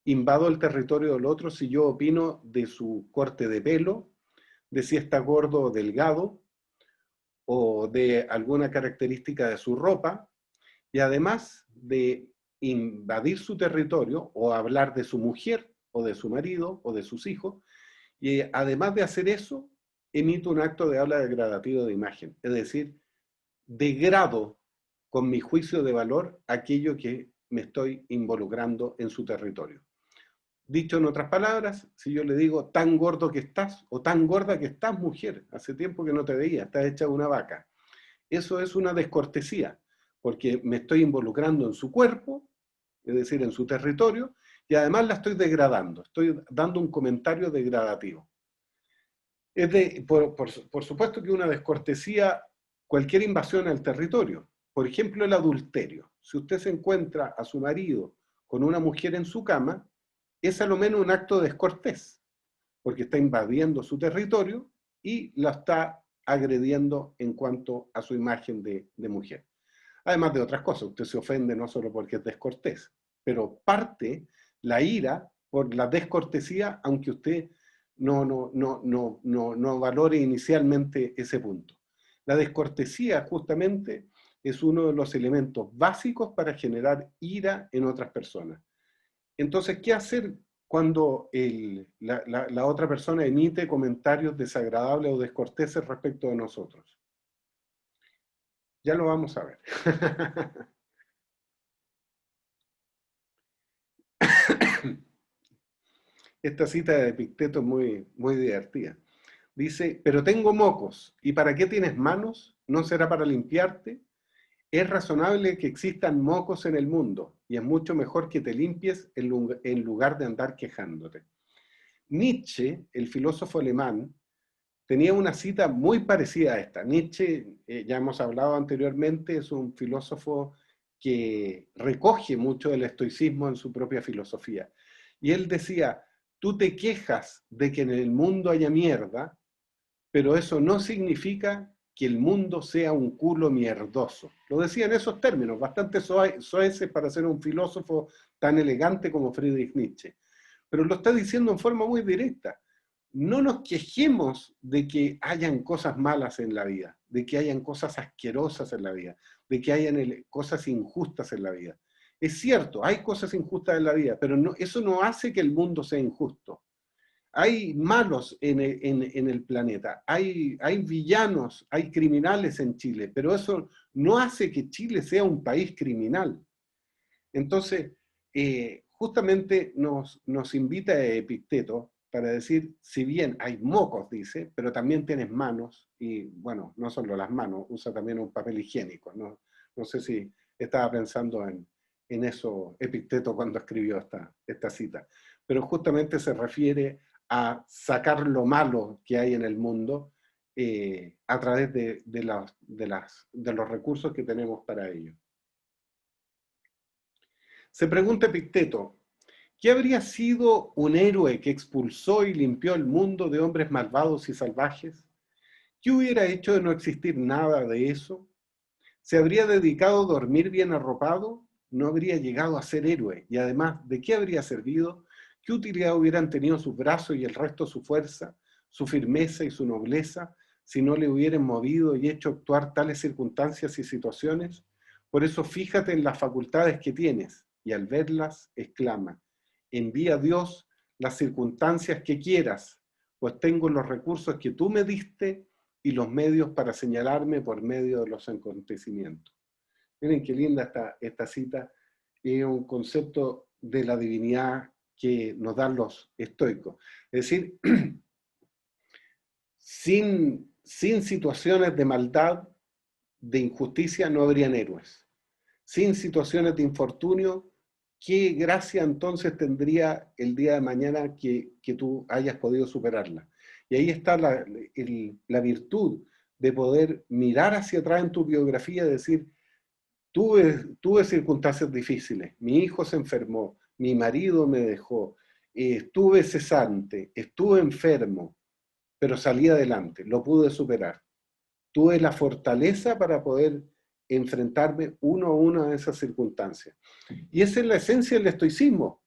invado el territorio del otro si yo opino de su corte de pelo, de si está gordo o delgado, o de alguna característica de su ropa, y además de invadir su territorio o hablar de su mujer o de su marido o de sus hijos, y además de hacer eso, emito un acto de habla degradativo de imagen, es decir, degrado con mi juicio de valor aquello que me estoy involucrando en su territorio. Dicho en otras palabras, si yo le digo tan gordo que estás o tan gorda que estás, mujer, hace tiempo que no te veía, estás hecha una vaca. Eso es una descortesía, porque me estoy involucrando en su cuerpo, es decir, en su territorio, y además la estoy degradando, estoy dando un comentario degradativo. Por supuesto que una descortesía, cualquier invasión al territorio, por ejemplo el adulterio. Si usted se encuentra a su marido con una mujer en su cama, es a lo menos un acto descortés, porque está invadiendo su territorio y la está agrediendo en cuanto a su imagen de mujer. Además de otras cosas, usted se ofende no solo porque es descortés, pero parte la ira por la descortesía, aunque usted no valore inicialmente ese punto. La descortesía justamente es uno de los elementos básicos para generar ira en otras personas. Entonces, ¿qué hacer cuando la otra persona emite comentarios desagradables o descorteses respecto de nosotros? Ya lo vamos a ver. Esta cita de Epicteto es muy divertida. Dice, pero tengo mocos, ¿y para qué tienes manos? ¿No será para limpiarte? Es razonable que existan mocos en el mundo, y es mucho mejor que te limpies en lugar de andar quejándote. Nietzsche, el filósofo alemán, tenía una cita muy parecida a esta. Nietzsche, ya hemos hablado anteriormente, es un filósofo que recoge mucho del estoicismo en su propia filosofía. Y él decía, tú te quejas de que en el mundo haya mierda, pero eso no significa que el mundo sea un culo mierdoso. Lo decía en esos términos, bastante soeces para ser un filósofo tan elegante como Friedrich Nietzsche. Pero lo está diciendo en forma muy directa. No nos quejemos de que hayan cosas malas en la vida, de que hayan cosas asquerosas en la vida, de que hayan cosas injustas en la vida. Es cierto, hay cosas injustas en la vida, pero eso no hace que el mundo sea injusto. Hay malos en el planeta, hay villanos, hay criminales en Chile, pero eso no hace que Chile sea un país criminal. Entonces, justamente nos invita Epicteto para decir, si bien hay mocos, dice, pero también tienes manos, y bueno, no solo las manos, usa también un papel higiénico. No sé si estaba pensando en eso Epicteto cuando escribió esta cita, pero justamente se refiere a sacar lo malo que hay en el mundo a través de los recursos que tenemos para ello. Se pregunta Epicteto, ¿qué habría sido un héroe que expulsó y limpió el mundo de hombres malvados y salvajes? ¿Qué hubiera hecho de no existir nada de eso? ¿Se habría dedicado a dormir bien arropado? No habría llegado a ser héroe. Y además, ¿de qué habría servido? ¿Qué utilidad hubieran tenido sus brazos y el resto su fuerza, su firmeza y su nobleza, si no le hubieran movido y hecho actuar tales circunstancias y situaciones? Por eso fíjate en las facultades que tienes, y al verlas exclama, envía a Dios las circunstancias que quieras, pues tengo los recursos que tú me diste y los medios para señalarme por medio de los acontecimientos. Miren qué linda esta cita, es un concepto de la divinidad que nos dan los estoicos. Es decir, sin sin situaciones de maldad, de injusticia, no habrían héroes. Sin situaciones de infortunio, ¿qué gracia entonces tendría el día de mañana que tú hayas podido superarla? Y ahí está la virtud de poder mirar hacia atrás en tu biografía y decir, tuve circunstancias difíciles, mi hijo se enfermó, mi marido me dejó, estuve cesante, estuve enfermo, pero salí adelante, lo pude superar. Tuve la fortaleza para poder enfrentarme uno a uno a esas circunstancias. Y esa es la esencia del estoicismo.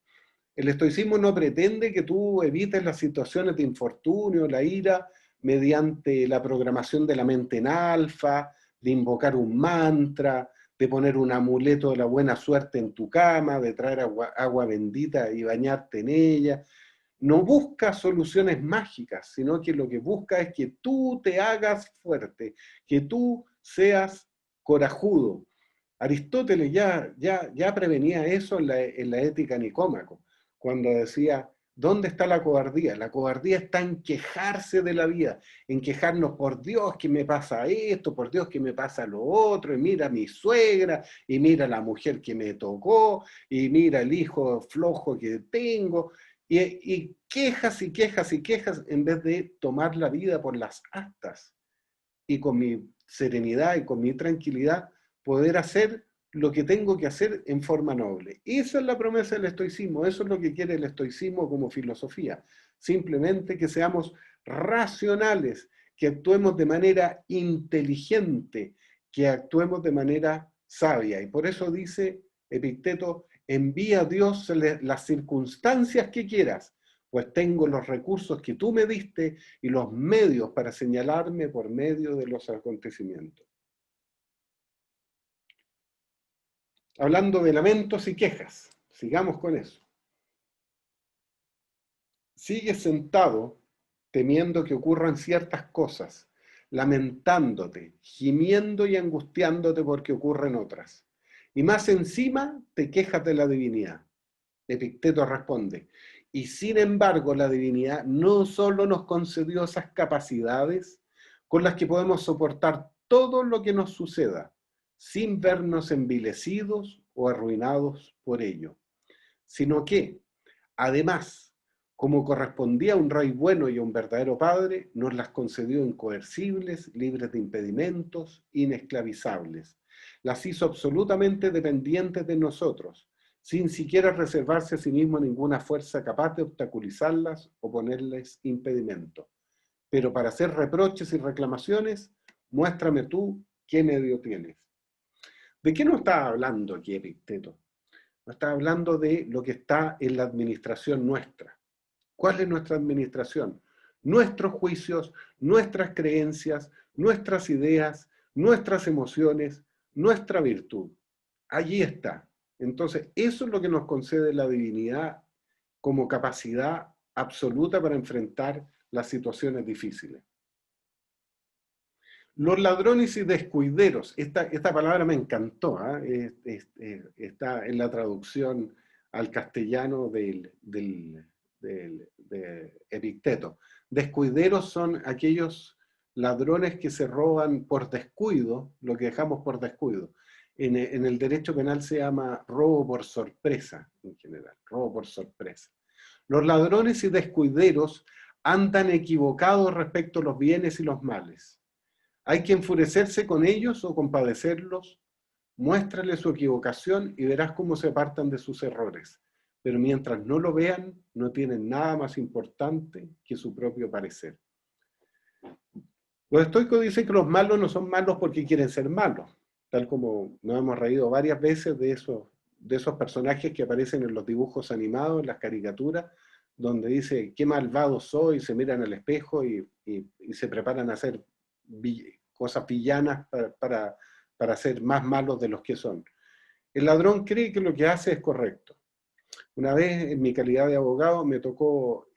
El estoicismo no pretende que tú evites las situaciones de infortunio, la ira, mediante la programación de la mente en alfa, de invocar un mantra, de poner un amuleto de la buena suerte en tu cama, de traer agua bendita y bañarte en ella. No busca soluciones mágicas, sino que lo que busca es que tú te hagas fuerte, que tú seas corajudo. Aristóteles ya prevenía eso en la Ética Nicómaco, cuando decía, ¿dónde está la cobardía? La cobardía está en quejarse de la vida, en quejarnos, por Dios que me pasa esto, por Dios que me pasa lo otro, y mira a mi suegra, y mira a la mujer que me tocó, y mira el hijo flojo que tengo, y quejas y quejas y quejas en vez de tomar la vida por las astas y con mi serenidad y con mi tranquilidad poder hacer lo que tengo que hacer en forma noble. Esa es la promesa del estoicismo, eso es lo que quiere el estoicismo como filosofía. Simplemente que seamos racionales, que actuemos de manera inteligente, que actuemos de manera sabia. Y por eso dice Epicteto, envía a Dios las circunstancias que quieras, pues tengo los recursos que tú me diste y los medios para señalarme por medio de los acontecimientos. Hablando de lamentos y quejas, sigamos con eso. Sigues sentado temiendo que ocurran ciertas cosas, lamentándote, gimiendo y angustiándote porque ocurren otras. Y más encima te quejas de la divinidad. Epicteto responde, y sin embargo la divinidad no solo nos concedió esas capacidades con las que podemos soportar todo lo que nos suceda, sin vernos envilecidos o arruinados por ello, sino que, además, como correspondía a un rey bueno y a un verdadero padre, nos las concedió incoercibles, libres de impedimentos, inesclavizables. Las hizo absolutamente dependientes de nosotros, sin siquiera reservarse a sí mismo ninguna fuerza capaz de obstaculizarlas o ponerles impedimento. Pero para hacer reproches y reclamaciones, muéstrame tú qué medio tienes. ¿De qué nos está hablando aquí Epicteto? Nos está hablando de lo que está en la administración nuestra. ¿Cuál es nuestra administración? Nuestros juicios, nuestras creencias, nuestras ideas, nuestras emociones, nuestra virtud. Allí está. Entonces, eso es lo que nos concede la divinidad como capacidad absoluta para enfrentar las situaciones difíciles. Los ladrones y descuideros, esta palabra me encantó, está en la traducción al castellano de Epicteto. Descuideros son aquellos ladrones que se roban por descuido, lo que dejamos por descuido. En el derecho penal se llama robo por sorpresa, en general, robo por sorpresa. Los ladrones y descuideros andan equivocados respecto a los bienes y los males. Hay que enfurecerse con ellos o compadecerlos, muéstrale su equivocación y verás cómo se apartan de sus errores. Pero mientras no lo vean, no tienen nada más importante que su propio parecer. Los estoicos dicen que los malos no son malos porque quieren ser malos, tal como nos hemos reído varias veces de esos personajes que aparecen en los dibujos animados, en las caricaturas, donde dice, qué malvado soy, se miran al espejo y se preparan a hacer cosas villanas para ser más malos de los que son. El ladrón cree que lo que hace es correcto. Una vez, en mi calidad de abogado, me tocó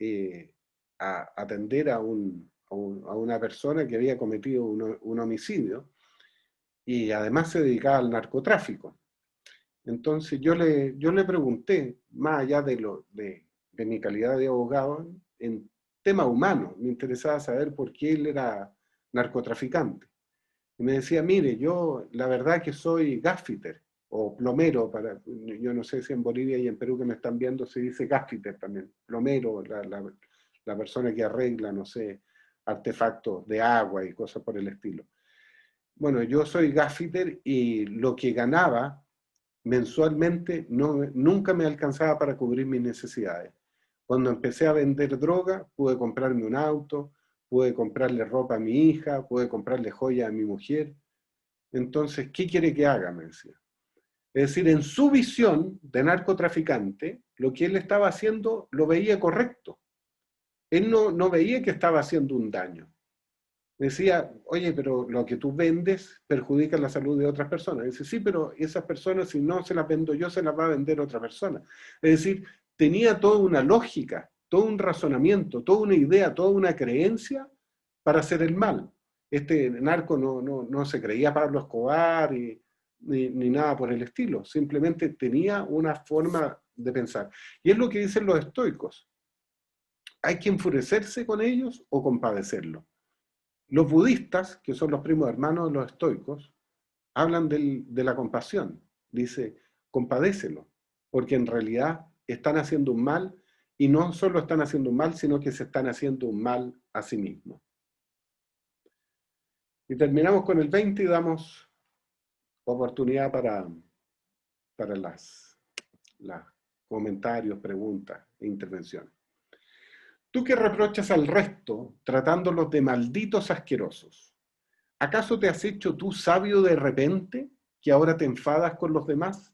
atender a una persona que había cometido un homicidio y además se dedicaba al narcotráfico. Entonces yo le pregunté, más allá de mi calidad de abogado, en tema humano, me interesaba saber por qué él era narcotraficante. Y me decía, mire, yo la verdad que soy gaffiter o plomero, yo no sé si en Bolivia y en Perú que me están viendo se dice gaffiter también, plomero, la persona que arregla, no sé, artefactos de agua y cosas por el estilo. Bueno, yo soy gaffiter y lo que ganaba mensualmente nunca me alcanzaba para cubrir mis necesidades. Cuando empecé a vender droga, pude comprarme un auto, pude comprarle ropa a mi hija, pude comprarle joyas a mi mujer. Entonces, ¿qué quiere que haga? Me decía. Es decir, en su visión de narcotraficante, lo que él estaba haciendo lo veía correcto. Él no veía que estaba haciendo un daño. Decía, oye, pero lo que tú vendes perjudica la salud de otras personas. Dice, sí, pero esas personas, si no se las vendo yo, se las va a vender otra persona. Es decir, tenía toda una lógica, todo un razonamiento, toda una idea, toda una creencia para hacer el mal. Este narco no se creía Pablo Escobar ni nada por el estilo. Simplemente tenía una forma de pensar. Y es lo que dicen los estoicos. Hay que enfurecerse con ellos o compadecerlos. Los budistas, que son los primos hermanos de los estoicos, hablan de la compasión. Dice, compadécelo, porque en realidad están haciendo un mal, y no solo están haciendo un mal, sino que se están haciendo un mal a sí mismos. Y terminamos con el 20 y damos oportunidad para las comentarios, preguntas e intervenciones. Tú que reprochas al resto tratándolos de malditos asquerosos, ¿acaso te has hecho tú sabio de repente que ahora te enfadas con los demás?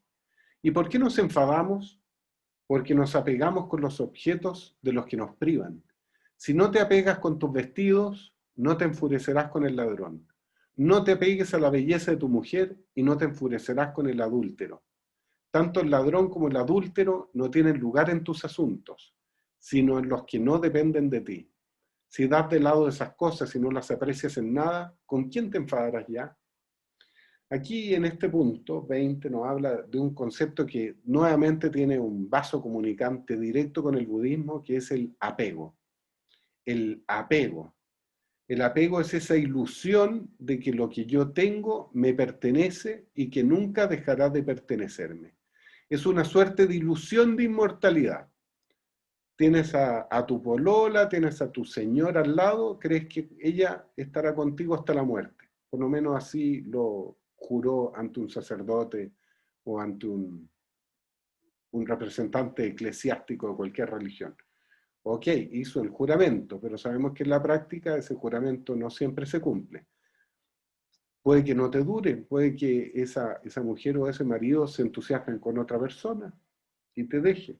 ¿Y por qué nos enfadamos? Porque nos apegamos con los objetos de los que nos privan. Si no te apegas con tus vestidos, no te enfurecerás con el ladrón. No te apegues a la belleza de tu mujer y no te enfurecerás con el adúltero. Tanto el ladrón como el adúltero no tienen lugar en tus asuntos, sino en los que no dependen de ti. Si das de lado esas cosas y no las aprecias en nada, ¿con quién te enfadarás ya? Aquí en este punto 20 nos habla de un concepto que nuevamente tiene un vaso comunicante directo con el budismo, que es el apego. El apego. El apego es esa ilusión de que lo que yo tengo me pertenece y que nunca dejará de pertenecerme. Es una suerte de ilusión de inmortalidad. Tienes a tu polola, tienes a tu señora al lado, crees que ella estará contigo hasta la muerte. Por lo menos así lo juró ante un sacerdote o ante un representante eclesiástico de cualquier religión. Ok, hizo el juramento, pero sabemos que en la práctica ese juramento no siempre se cumple. Puede que no te dure, puede que esa mujer o ese marido se entusiasmen con otra persona y te deje,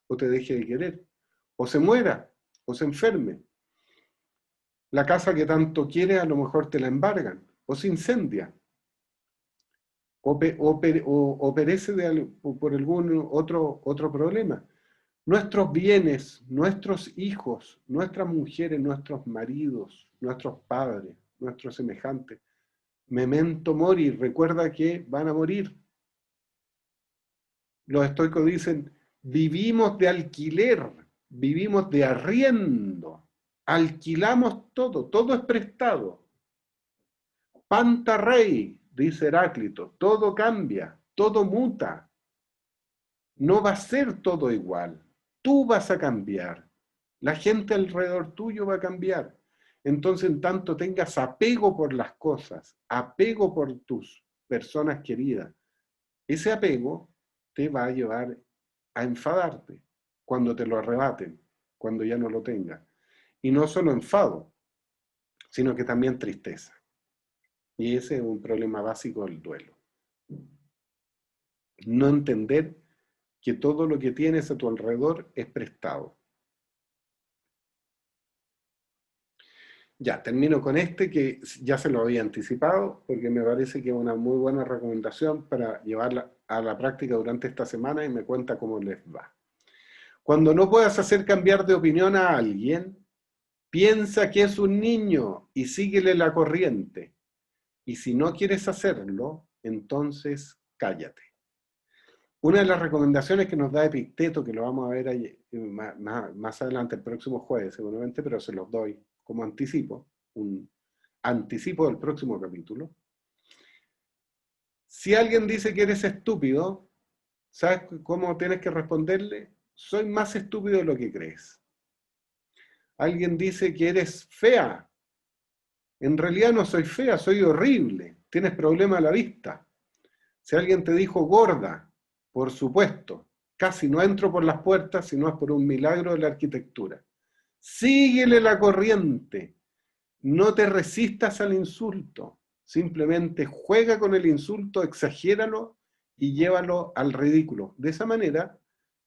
o te deje de querer, o se muera, o se enferme. La casa que tanto quieres a lo mejor te la embargan, o se incendia, o perece por algún otro problema. Nuestros bienes, nuestros hijos, nuestras mujeres, nuestros maridos, nuestros padres, nuestros semejantes, memento mori, recuerda que van a morir. Los estoicos dicen, vivimos de alquiler, vivimos de arriendo, alquilamos todo, todo es prestado. Panta rey, dice Heráclito, todo cambia, todo muta. No va a ser todo igual. Tú vas a cambiar. La gente alrededor tuyo va a cambiar. Entonces, en tanto tengas apego por las cosas, apego por tus personas queridas, ese apego te va a llevar a enfadarte cuando te lo arrebaten, cuando ya no lo tengas. Y no solo enfado, sino que también tristeza. Y ese es un problema básico del duelo. No entender que todo lo que tienes a tu alrededor es prestado. Ya, termino con este que ya se lo había anticipado, porque me parece que es una muy buena recomendación para llevarla a la práctica durante esta semana y me cuenta cómo les va. Cuando no puedas hacer cambiar de opinión a alguien, piensa que es un niño y síguele la corriente. Y si no quieres hacerlo, entonces cállate. Una de las recomendaciones que nos da Epicteto, que lo vamos a ver más adelante, el próximo jueves seguramente, pero se los doy como anticipo, anticipo del próximo capítulo. Si alguien dice que eres estúpido, ¿sabes cómo tienes que responderle? Soy más estúpido de lo que crees. Alguien dice que eres fea. En realidad no soy fea, soy horrible. Tienes problema a la vista. Si alguien te dijo gorda, por supuesto, casi no entro por las puertas si no es por un milagro de la arquitectura. Síguele la corriente. No te resistas al insulto. Simplemente juega con el insulto, exagéralo y llévalo al ridículo. De esa manera,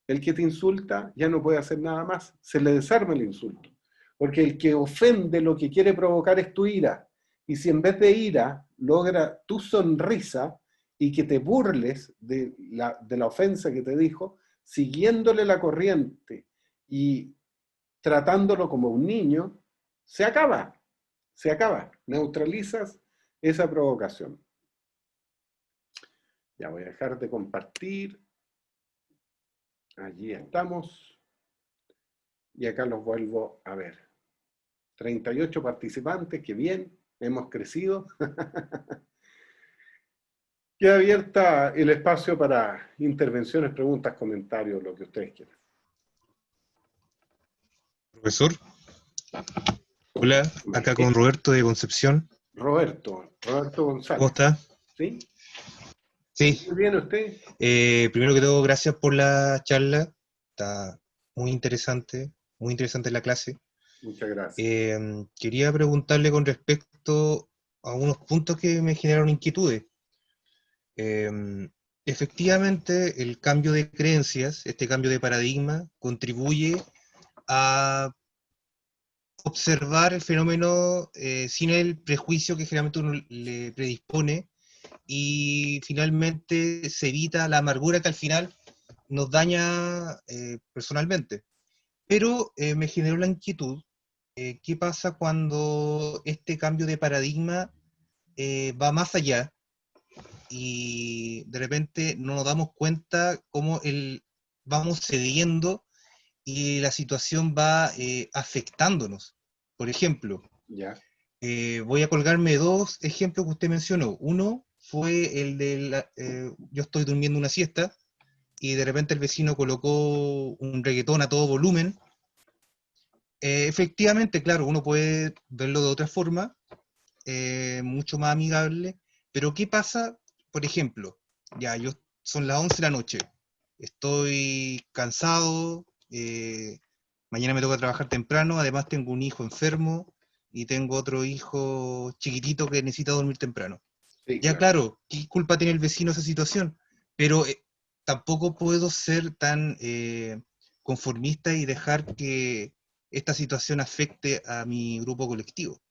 el que te insulta ya no puede hacer nada más. Se le desarma el insulto. Porque el que ofende lo que quiere provocar es tu ira. Y si en vez de ira logra tu sonrisa y que te burles de la ofensa que te dijo, siguiéndole la corriente y tratándolo como un niño, se acaba. Se acaba. Neutralizas esa provocación. Ya voy a dejar de compartir. Allí estamos. Y acá los vuelvo a ver. 38 participantes, qué bien, hemos crecido. Queda abierta el espacio para intervenciones, preguntas, comentarios, lo que ustedes quieran. Profesor, hola, acá con Roberto de Concepción. Roberto González. ¿Cómo está? ¿Sí? Sí. Muy bien, ¿usted? Primero que todo, gracias por la charla. Está muy interesante la clase. Muchas gracias. Quería preguntarle con respecto a unos puntos que me generaron inquietudes. Efectivamente, el cambio de creencias, este cambio de paradigma, contribuye a observar el fenómeno sin el prejuicio que generalmente uno le predispone, y finalmente se evita la amargura que al final nos daña personalmente. Pero me generó la inquietud, ¿qué pasa cuando este cambio de paradigma va más allá y de repente no nos damos cuenta cómo vamos cediendo y la situación va afectándonos? Por ejemplo, Ya. voy a colgarme dos ejemplos que usted mencionó. Uno fue el de yo estoy durmiendo una siesta y de repente el vecino colocó un reggaetón a todo volumen. Efectivamente, claro, uno puede verlo de otra forma, mucho más amigable, pero ¿qué pasa? Por ejemplo, son las 11 de la noche, estoy cansado, mañana me toca trabajar temprano, además tengo un hijo enfermo y tengo otro hijo chiquitito que necesita dormir temprano. Sí, Ya claro, ¿qué culpa tiene el vecino de esa situación? Pero tampoco puedo ser tan conformista y dejar que esta situación afecte a mi grupo colectivo.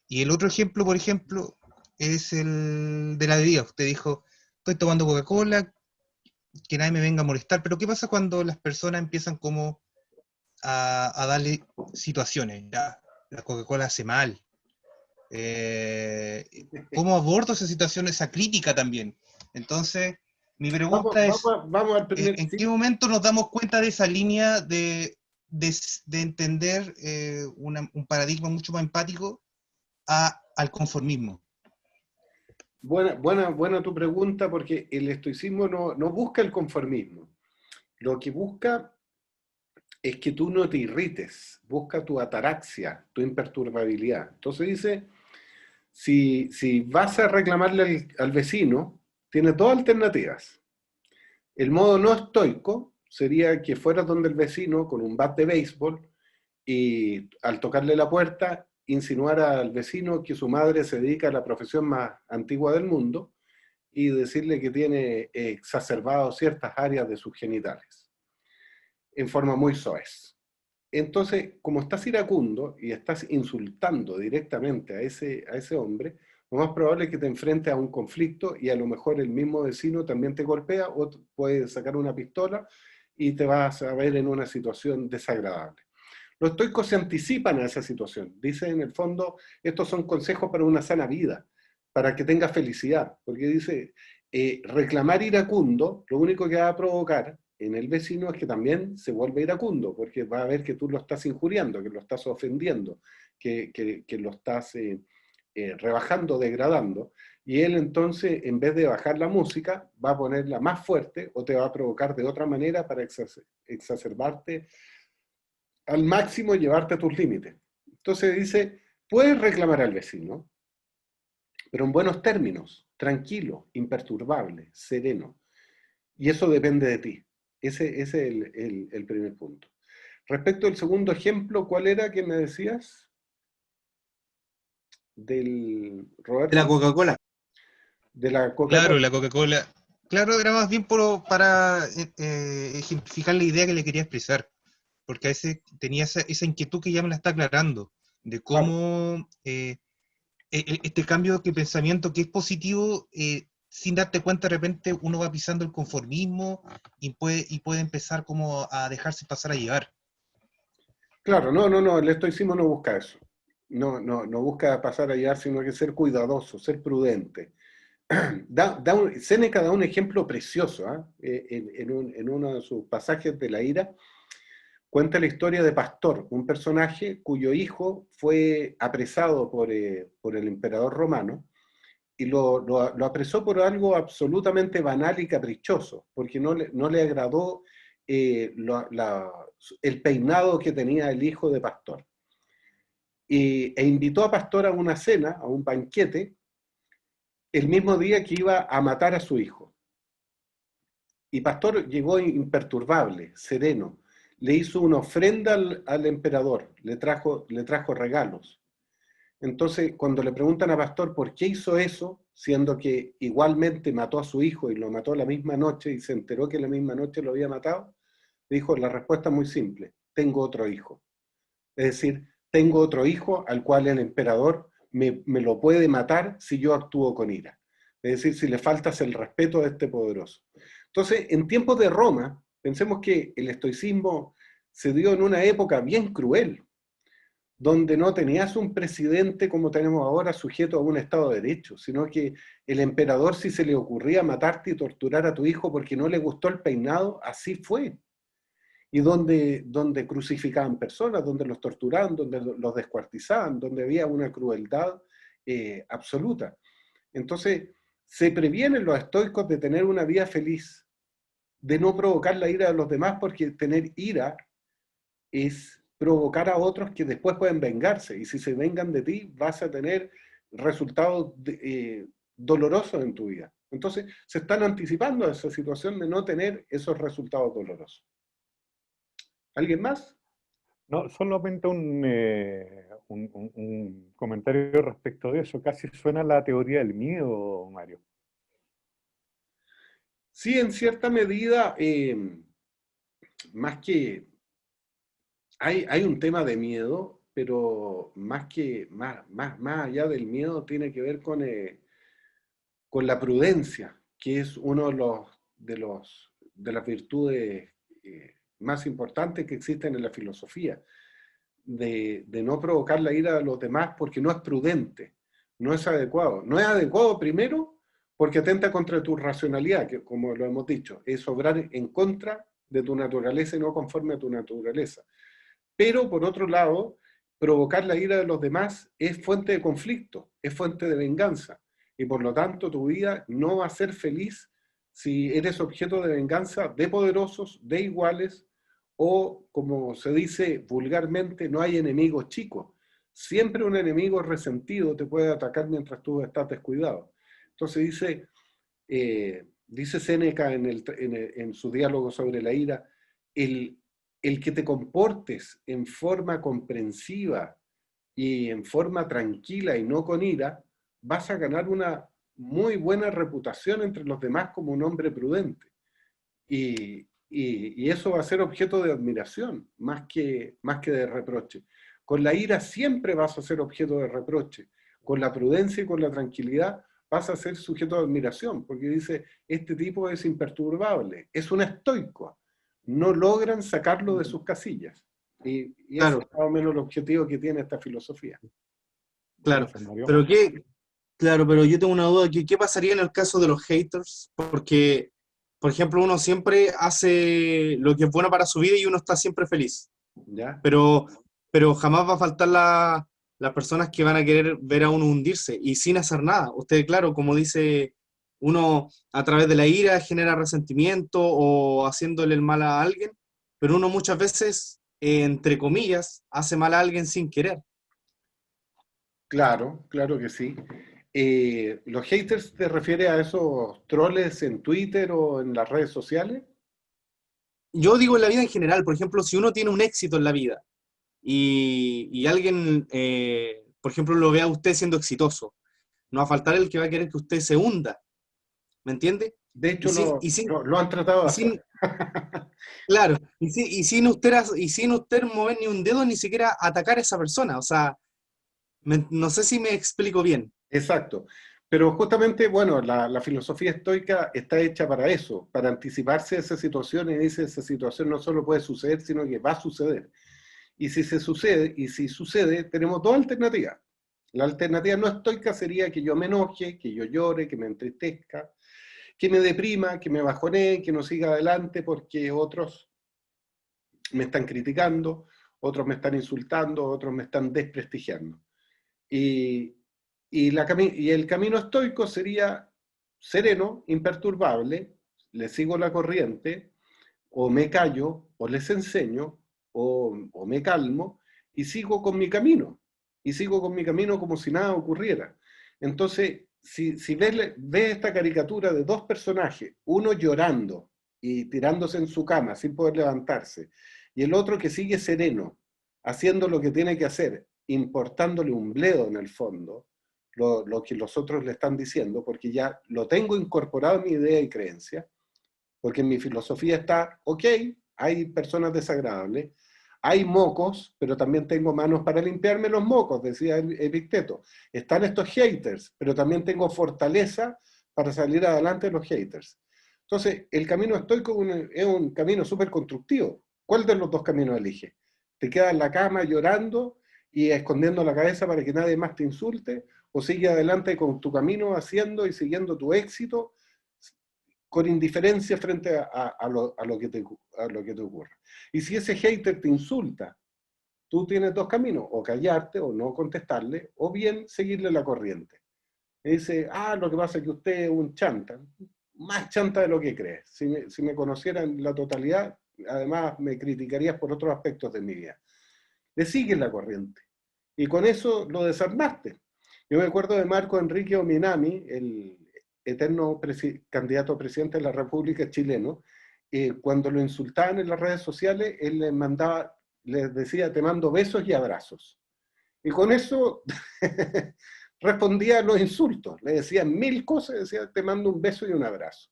Y el otro ejemplo, por ejemplo, es el de la bebida. Usted dijo, estoy tomando Coca-Cola, que nadie me venga a molestar, pero ¿qué pasa cuando las personas empiezan como a darle situaciones? Ya, la Coca-Cola hace mal. ¿Cómo abordo esa situación, esa crítica también? Entonces, mi pregunta es, vamos al primer... ¿en qué momento nos damos cuenta de esa línea de entender un paradigma mucho más empático al conformismo? Buena tu pregunta, porque el estoicismo no busca el conformismo. Lo que busca es que tú no te irrites, busca tu ataraxia, tu imperturbabilidad. Entonces dice, si vas a reclamarle al vecino, tienes dos alternativas. El modo no estoico sería que fueras donde el vecino con un bat de béisbol y al tocarle la puerta insinuar al vecino que su madre se dedica a la profesión más antigua del mundo y decirle que tiene exacerbado ciertas áreas de sus genitales en forma muy soez. Entonces, como estás iracundo y estás insultando directamente a ese hombre, lo más probable es que te enfrentes a un conflicto y a lo mejor el mismo vecino también te golpea o puede sacar una pistola y te vas a ver en una situación desagradable. Los estoicos se anticipan a esa situación. Dicen en el fondo, estos son consejos para una sana vida, para que tengas felicidad. Porque dice, reclamar iracundo, lo único que va a provocar en el vecino es que también se vuelve iracundo, porque va a ver que tú lo estás injuriando, que lo estás ofendiendo, que lo estás rebajando, degradando, y él entonces, en vez de bajar la música, va a ponerla más fuerte o te va a provocar de otra manera para exacerbarte al máximo y llevarte a tus límites. Entonces dice, puedes reclamar al vecino, pero en buenos términos, tranquilo, imperturbable, sereno. Y eso depende de ti. Ese es el primer punto. Respecto al segundo ejemplo, ¿cuál era que me decías? Del Roberto. De la Coca-Cola. De la Coca-Cola. Claro, la Coca-Cola. Claro, era más bien para ejemplificar la idea que le quería expresar. Porque a veces tenía esa inquietud que ya me la está aclarando, de cómo este cambio de pensamiento que es positivo, sin darte cuenta de repente uno va pisando el conformismo y puede empezar como a dejarse pasar a llevar. Claro, no, el estoicismo no busca eso. No busca pasar a llevar, sino que ser cuidadoso, ser prudente. Séneca da un ejemplo precioso, en uno de sus pasajes de la Ira, cuenta la historia de Pastor, un personaje cuyo hijo fue apresado por el emperador romano, y lo apresó por algo absolutamente banal y caprichoso, porque no le agradó el peinado que tenía el hijo de Pastor. E invitó a Pastor a una cena, a un banquete, el mismo día que iba a matar a su hijo. Y Pastor llegó imperturbable, sereno, le hizo una ofrenda al emperador, le trajo regalos. Entonces, cuando le preguntan a Pastor por qué hizo eso, siendo que igualmente mató a su hijo y lo mató la misma noche y se enteró que la misma noche lo había matado, dijo, la respuesta es muy simple, tengo otro hijo. Es decir, tengo otro hijo al cual el emperador me lo puede matar si yo actúo con ira. Es decir, si le faltas el respeto a este poderoso. Entonces, en tiempos de Roma, pensemos que el estoicismo se dio en una época bien cruel, donde no tenías un presidente como tenemos ahora sujeto a un Estado de Derecho, sino que el emperador, si se le ocurría matarte y torturar a tu hijo porque no le gustó el peinado, así fue. Y donde crucificaban personas, donde los torturaban, donde los descuartizaban, donde había una crueldad absoluta. Entonces, se previenen los estoicos de tener una vida feliz, de no provocar la ira de los demás, porque tener ira es provocar a otros que después pueden vengarse, y si se vengan de ti, vas a tener resultados dolorosos en tu vida. Entonces, se están anticipando a esa situación de no tener esos resultados dolorosos. ¿Alguien más? No, solamente un comentario respecto de eso. Casi suena la teoría del miedo, Mario. Sí, en cierta medida, más que... Hay un tema de miedo, pero más allá del miedo tiene que ver con la prudencia, que es uno de las virtudes más importantes que existen en la filosofía, de no provocar la ira de los demás porque no es prudente, no es adecuado. No es adecuado primero porque atenta contra tu racionalidad, que como lo hemos dicho, es obrar en contra de tu naturaleza y no conforme a tu naturaleza. Pero por otro lado, provocar la ira de los demás es fuente de conflicto, es fuente de venganza, y por lo tanto tu vida no va a ser feliz si eres objeto de venganza de poderosos, de iguales, o como se dice vulgarmente, no hay enemigos chicos. Siempre un enemigo resentido te puede atacar mientras tú estás descuidado. Entonces dice Séneca en su diálogo sobre la ira, el que te comportes en forma comprensiva y en forma tranquila y no con ira, vas a ganar una muy buena reputación entre los demás como un hombre prudente. Y eso va a ser objeto de admiración, más que de reproche. Con la ira siempre vas a ser objeto de reproche. Con la prudencia y con la tranquilidad vas a ser sujeto de admiración, porque dice, este tipo es imperturbable, es un estoico. No logran sacarlo de sus casillas. Y Claro. ese es más o menos el objetivo que tiene esta filosofía. Claro, Gracias, Mario. pero yo tengo una duda, ¿qué pasaría en el caso de los haters? Porque, por ejemplo, uno siempre hace lo que es bueno para su vida y uno está siempre feliz, ¿Ya? pero jamás va a faltar las personas que van a querer ver a uno hundirse y sin hacer nada. Usted, claro, como dice, uno a través de la ira genera resentimiento o haciéndole el mal a alguien, pero uno muchas veces, entre comillas, hace mal a alguien sin querer. Claro, claro que sí. ¿Los haters te refiere a esos troles en Twitter o en las redes sociales? Yo digo en la vida en general, por ejemplo, si uno tiene un éxito en la vida y alguien, por ejemplo, lo ve a usted siendo exitoso, no va a faltar el que va a querer que usted se hunda, ¿me entiende? De Y hecho, sin, y sin, lo han tratado de y hacer. sin, claro, y sin usted mover ni un dedo, ni siquiera atacar a esa persona. O sea, no sé si me explico bien. Exacto. Pero justamente, bueno, la filosofía estoica está hecha para eso, para anticiparse a esa situación y dice, esa situación no solo puede suceder, sino que va a suceder. Y si sucede, tenemos dos alternativas. La alternativa no estoica sería que yo me enoje, que yo llore, que me entristezca, que me deprima, que me bajonee, que no siga adelante porque otros me están criticando, otros me están insultando, otros me están desprestigiando. Y, y el camino estoico sería sereno, imperturbable, le sigo la corriente, o me callo, o les enseño, o me calmo, y sigo con mi camino. Y sigo con mi camino como si nada ocurriera. Entonces, si ves esta caricatura de dos personajes, uno llorando y tirándose en su cama sin poder levantarse, y el otro que sigue sereno, haciendo lo que tiene que hacer, importándole un bledo en el fondo, lo que los otros le están diciendo, porque ya lo tengo incorporado en mi idea y creencia, porque en mi filosofía está, ok, hay personas desagradables, hay mocos, pero también tengo manos para limpiarme los mocos, decía Epicteto. Están estos haters, pero también tengo fortaleza para salir adelante de los haters. Entonces, el camino estoico es un camino súper constructivo. ¿Cuál de los dos caminos eliges? ¿Te quedas en la cama llorando y escondiendo la cabeza para que nadie más te insulte? ¿O sigue adelante con tu camino haciendo y siguiendo tu éxito con indiferencia frente a lo que te ocurre? Y si ese hater te insulta, tú tienes dos caminos, o callarte o no contestarle, o bien seguirle la corriente. Y dice, lo que pasa es que usted es un chanta, más chanta de lo que crees. Si me conociera en la totalidad, además me criticarías por otros aspectos de mi vida. Le sigues la corriente. Y con eso lo desarmaste. Yo me acuerdo de Marco Enrique Ominami, el eterno candidato a presidente de la República chileno, cuando lo insultaban en las redes sociales, él les decía, te mando besos y abrazos. Y con eso respondía a los insultos. Le decían mil cosas, decía, te mando un beso y un abrazo.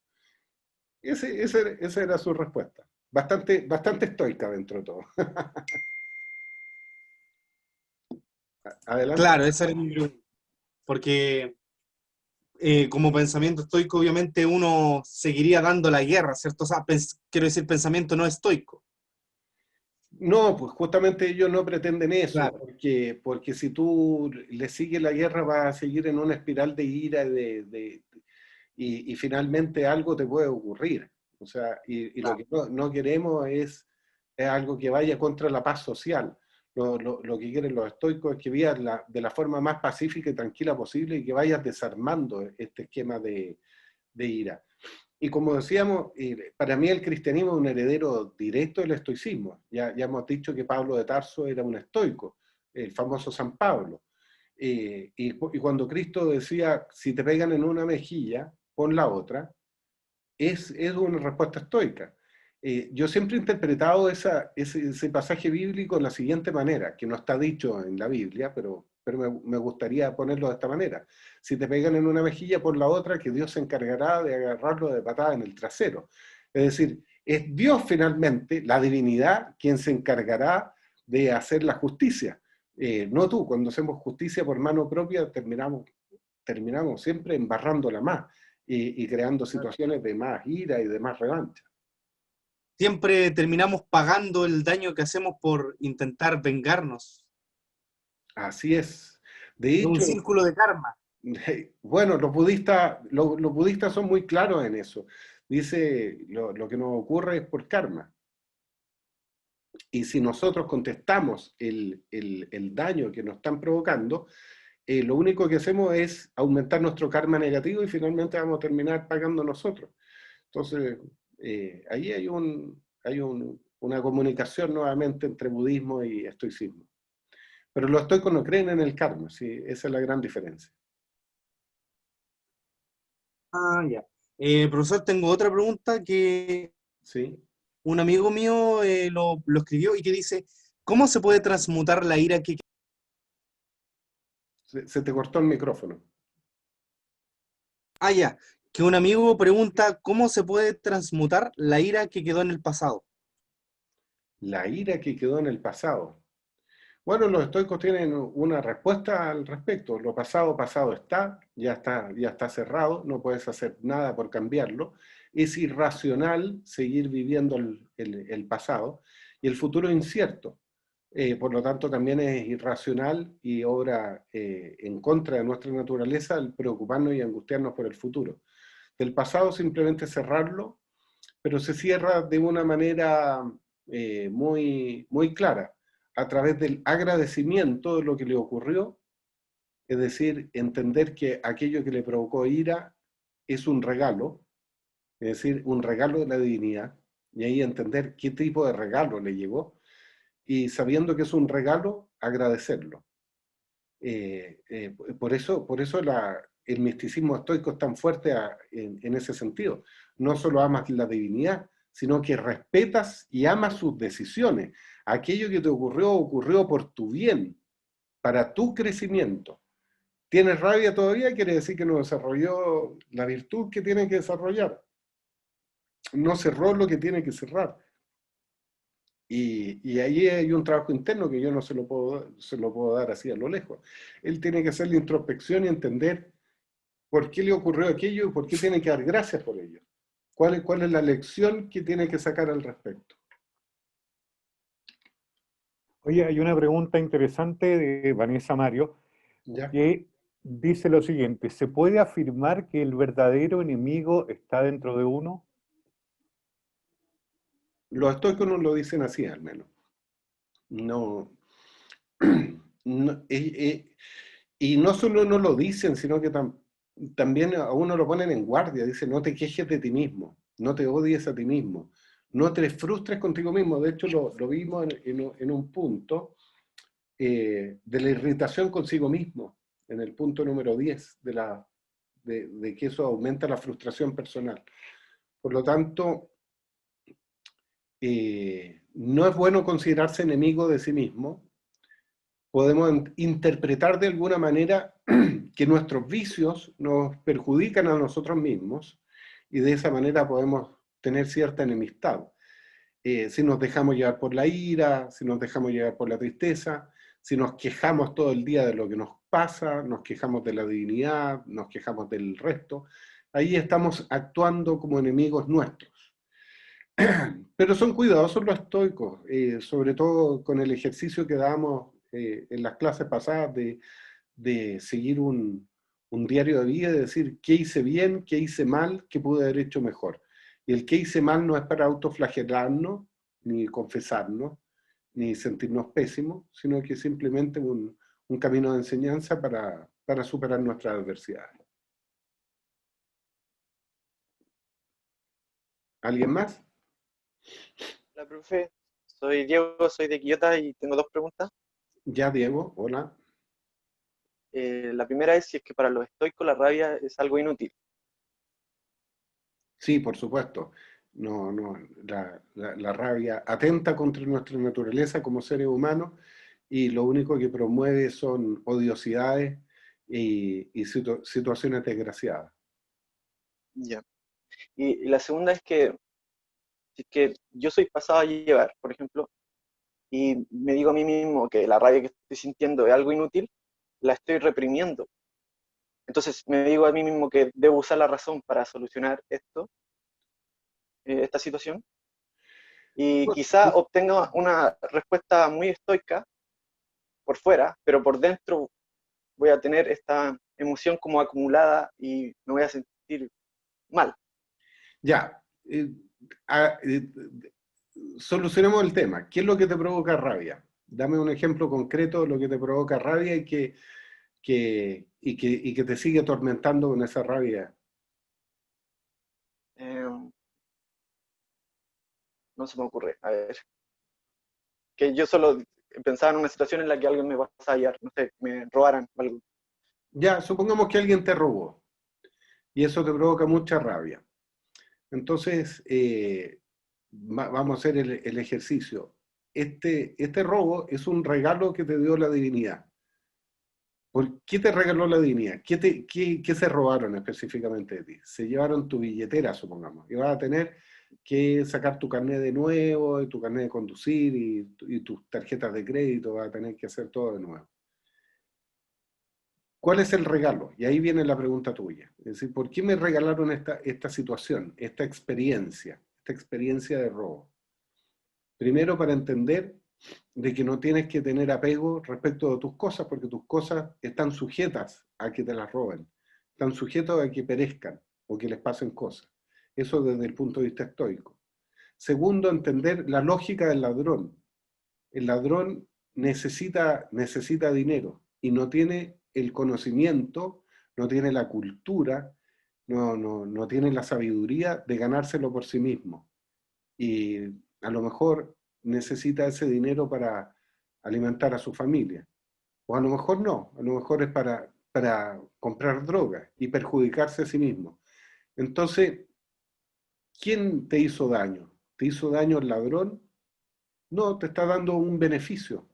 Esa era su respuesta. Bastante estoica dentro de todo. Adelante. Claro, esa era mi pregunta. Porque como pensamiento estoico, obviamente uno seguiría dando la guerra, ¿cierto? O sea, quiero decir, pensamiento no estoico. No, pues justamente ellos no pretenden eso, Claro. porque si tú le sigues la guerra vas a seguir en una espiral de ira y finalmente algo te puede ocurrir. O sea, y lo que no queremos es algo que vaya contra la paz social. Lo que quieren los estoicos es que vivas de la forma más pacífica y tranquila posible y que vayas desarmando este esquema de ira. Y como decíamos, para mí el cristianismo es un heredero directo del estoicismo. Ya hemos dicho que Pablo de Tarso era un estoico, el famoso San Pablo. Y cuando Cristo decía, si te pegan en una mejilla, pon la otra, es una respuesta estoica. Yo siempre he interpretado ese pasaje bíblico de la siguiente manera, que no está dicho en la Biblia, pero me gustaría ponerlo de esta manera. Si te pegan en una mejilla, por la otra, que Dios se encargará de agarrarlo de patada en el trasero. Es decir, es Dios finalmente, la divinidad, quien se encargará de hacer la justicia. No tú, cuando hacemos justicia por mano propia, terminamos siempre embarrándola más y creando situaciones de más ira y de más revancha. Siempre terminamos pagando el daño que hacemos por intentar vengarnos. Así es. De Es un hecho, círculo de karma. bueno, los budistas son muy claros en eso. Dice, lo que nos ocurre es por karma. Y si nosotros contestamos el daño que nos están provocando, lo único que hacemos es aumentar nuestro karma negativo y finalmente vamos a terminar pagando nosotros. Entonces, ahí una comunicación nuevamente entre budismo y estoicismo. Pero los estoicos no creen en el karma, ¿sí? Esa es la gran diferencia. Ah, ya. Profesor, tengo otra pregunta que ¿Sí? un amigo mío lo escribió y que dice, ¿cómo se puede transmutar la ira que... Se te cortó el micrófono. Ah, ya, que un amigo pregunta, ¿cómo se puede transmutar la ira que quedó en el pasado? La ira que quedó en el pasado. Bueno, los estoicos tienen una respuesta al respecto. Lo pasado, pasado está, ya está cerrado, no puedes hacer nada por cambiarlo. Es irracional seguir viviendo el pasado y el futuro es incierto. Por lo tanto, también es irracional y obra en contra de nuestra naturaleza el preocuparnos y angustiarnos por el futuro. Del pasado simplemente cerrarlo, pero se cierra de una manera muy clara, a través del agradecimiento de lo que le ocurrió, es decir, entender que aquello que le provocó ira es un regalo, es decir, un regalo de la divinidad, y ahí entender qué tipo de regalo le llegó, y sabiendo que es un regalo, agradecerlo. Por eso el misticismo estoico es tan fuerte en ese sentido. No solo amas la divinidad, sino que respetas y amas sus decisiones. Aquello que te ocurrió por tu bien, para tu crecimiento. ¿Tienes rabia todavía? Quiere decir que no desarrolló la virtud que tiene que desarrollar. No cerró lo que tiene que cerrar. Y ahí hay un trabajo interno que yo no se lo puedo dar así a lo lejos. Él tiene que hacer la introspección y entender por qué le ocurrió aquello y por qué tiene que dar gracias por ello. ¿Cuál es la lección que tiene que sacar al respecto? Oye, hay una pregunta interesante de Vanessa Mario ¿Ya? que dice lo siguiente: ¿se puede afirmar que el verdadero enemigo está dentro de uno? Los estoicos no lo dicen así, al menos. No, no, y no solo no lo dicen, sino que también a uno lo ponen en guardia. Dicen, no te quejes de ti mismo, no te odies a ti mismo, no te frustres contigo mismo. De hecho, lo vimos en un punto de la irritación consigo mismo, en el punto número 10 de que eso aumenta la frustración personal. Por lo tanto, no es bueno considerarse enemigo de sí mismo. Podemos interpretar de alguna manera que nuestros vicios nos perjudican a nosotros mismos y de esa manera podemos tener cierta enemistad. Si nos dejamos llevar por la ira, si nos dejamos llevar por la tristeza, si nos quejamos todo el día de lo que nos pasa, nos quejamos de la divinidad, nos quejamos del resto, ahí estamos actuando como enemigos nuestros. Pero son cuidadosos los estoicos, sobre todo con el ejercicio que damos en las clases pasadas de seguir un diario de vida y decir qué hice bien, qué hice mal, qué pude haber hecho mejor. Y el qué hice mal no es para autoflagelarnos, ni confesarnos, ni sentirnos pésimos, sino que es simplemente un camino de enseñanza para superar nuestras adversidades. ¿Alguien más? Hola, profe. Soy Diego, soy de Quillota y tengo dos preguntas. Ya, Diego, hola. La primera es si es que para los estoicos la rabia es algo inútil. Sí, por supuesto. No, la rabia atenta contra nuestra naturaleza como seres humanos y lo único que promueve son odiosidades y situaciones desgraciadas. Ya. Y la segunda es que si es que yo soy pasado a llevar, por ejemplo, y me digo a mí mismo que la rabia que estoy sintiendo es algo inútil, la estoy reprimiendo. Entonces me digo a mí mismo que debo usar la razón para solucionar esto, esta situación, y quizá obtenga una respuesta muy estoica por fuera, pero por dentro voy a tener esta emoción como acumulada y me voy a sentir mal. Ya, solucionemos el tema. ¿Qué es lo que te provoca rabia? Dame un ejemplo concreto de lo que te provoca rabia y que te sigue atormentando con esa rabia. No se me ocurre. A ver. Que yo solo pensaba en una situación en la que alguien me va a hallar, no sé, me robaran algo. Ya, supongamos que alguien te robó y eso te provoca mucha rabia. Entonces, vamos a hacer el ejercicio. Este robo es un regalo que te dio la divinidad. ¿Por qué te regaló la divinidad? ¿Qué se robaron específicamente de ti? Se llevaron tu billetera, supongamos, y vas a tener que sacar tu carnet de nuevo, y tu carnet de conducir, y tus tarjetas de crédito, vas a tener que hacer todo de nuevo. ¿Cuál es el regalo? Y ahí viene la pregunta tuya. Es decir, ¿por qué me regalaron esta situación, esta experiencia de robo? Primero, para entender de que no tienes que tener apego respecto de tus cosas, porque tus cosas están sujetas a que te las roben, están sujetas a que perezcan o que les pasen cosas. Eso desde el punto de vista estoico. Segundo, entender la lógica del ladrón. El ladrón necesita dinero y no tiene el conocimiento, no tiene la cultura, no tiene la sabiduría de ganárselo por sí mismo. Y a lo mejor necesita ese dinero para alimentar a su familia. O a lo mejor no, a lo mejor es para comprar droga y perjudicarse a sí mismo. Entonces, ¿quién te hizo daño? ¿Te hizo daño el ladrón? No, te está dando un beneficio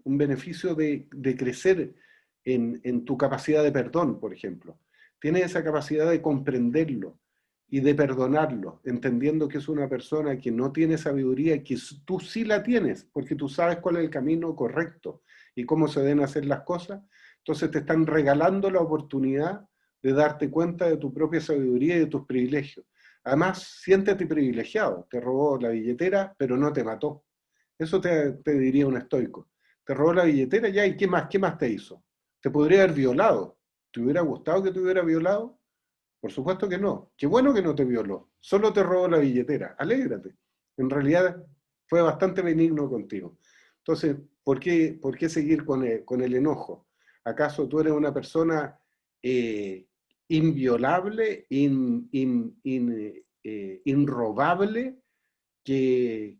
de crecer en tu capacidad de perdón, por ejemplo. Tienes esa capacidad de comprenderlo y de perdonarlo, entendiendo que es una persona que no tiene sabiduría y que tú sí la tienes, porque tú sabes cuál es el camino correcto y cómo se deben hacer las cosas. Entonces te están regalando la oportunidad de darte cuenta de tu propia sabiduría y de tus privilegios. Además, siéntete privilegiado. Te robó la billetera, pero no te mató. Eso te diría un estoico. Te robó la billetera, ya, ¿y qué más te hizo? Te podría haber violado. ¿Te hubiera gustado que te hubiera violado? Por supuesto que no. Qué bueno que no te violó. Solo te robó la billetera. Alégrate. En realidad fue bastante benigno contigo. Entonces, ¿por qué seguir con el enojo? ¿Acaso tú eres una persona inviolable, inrobable, que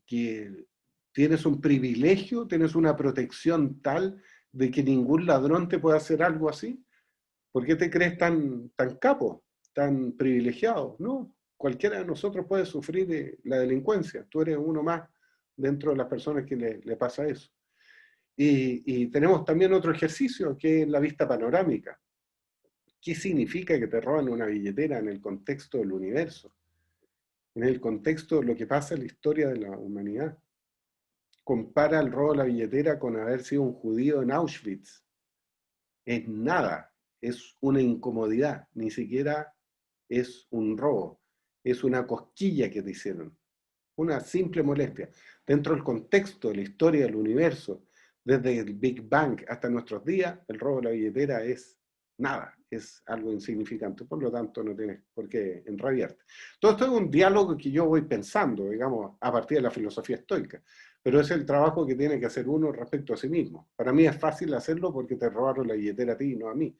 tienes un privilegio, tienes una protección tal de que ningún ladrón te puede hacer algo así? ¿Por qué te crees tan capo, tan privilegiado? No, cualquiera de nosotros puede sufrir de la delincuencia. Tú eres uno más dentro de las personas que le pasa eso. Y tenemos también otro ejercicio, que es la vista panorámica. ¿Qué significa que te roban una billetera en el contexto del universo? En el contexto de lo que pasa en la historia de la humanidad. Compara el robo de la billetera con haber sido un judío en Auschwitz. Es nada, es una incomodidad, ni siquiera es un robo, es una cosquilla que te hicieron, una simple molestia. Dentro del contexto de la historia del universo, desde el Big Bang hasta nuestros días, el robo de la billetera es nada, es algo insignificante, por lo tanto no tienes por qué enrabiarte. Todo esto es un diálogo que yo voy pensando, digamos, a partir de la filosofía estoica, pero es el trabajo que tiene que hacer uno respecto a sí mismo. Para mí es fácil hacerlo porque te robaron la billetera a ti y no a mí.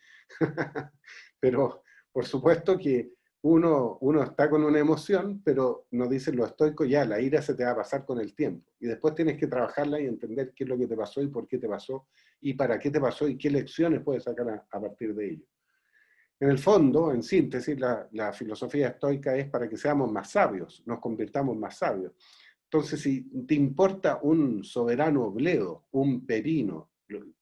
Pero por supuesto que uno está con una emoción, pero nos dicen los estoicos, ya, la ira se te va a pasar con el tiempo. Y después tienes que trabajarla y entender qué es lo que te pasó y por qué te pasó, y para qué te pasó y qué lecciones puedes sacar a partir de ello. En el fondo, en síntesis, la filosofía estoica es para que seamos más sabios, nos convirtamos más sabios. Entonces, si te importa un soberano bledo, un perino,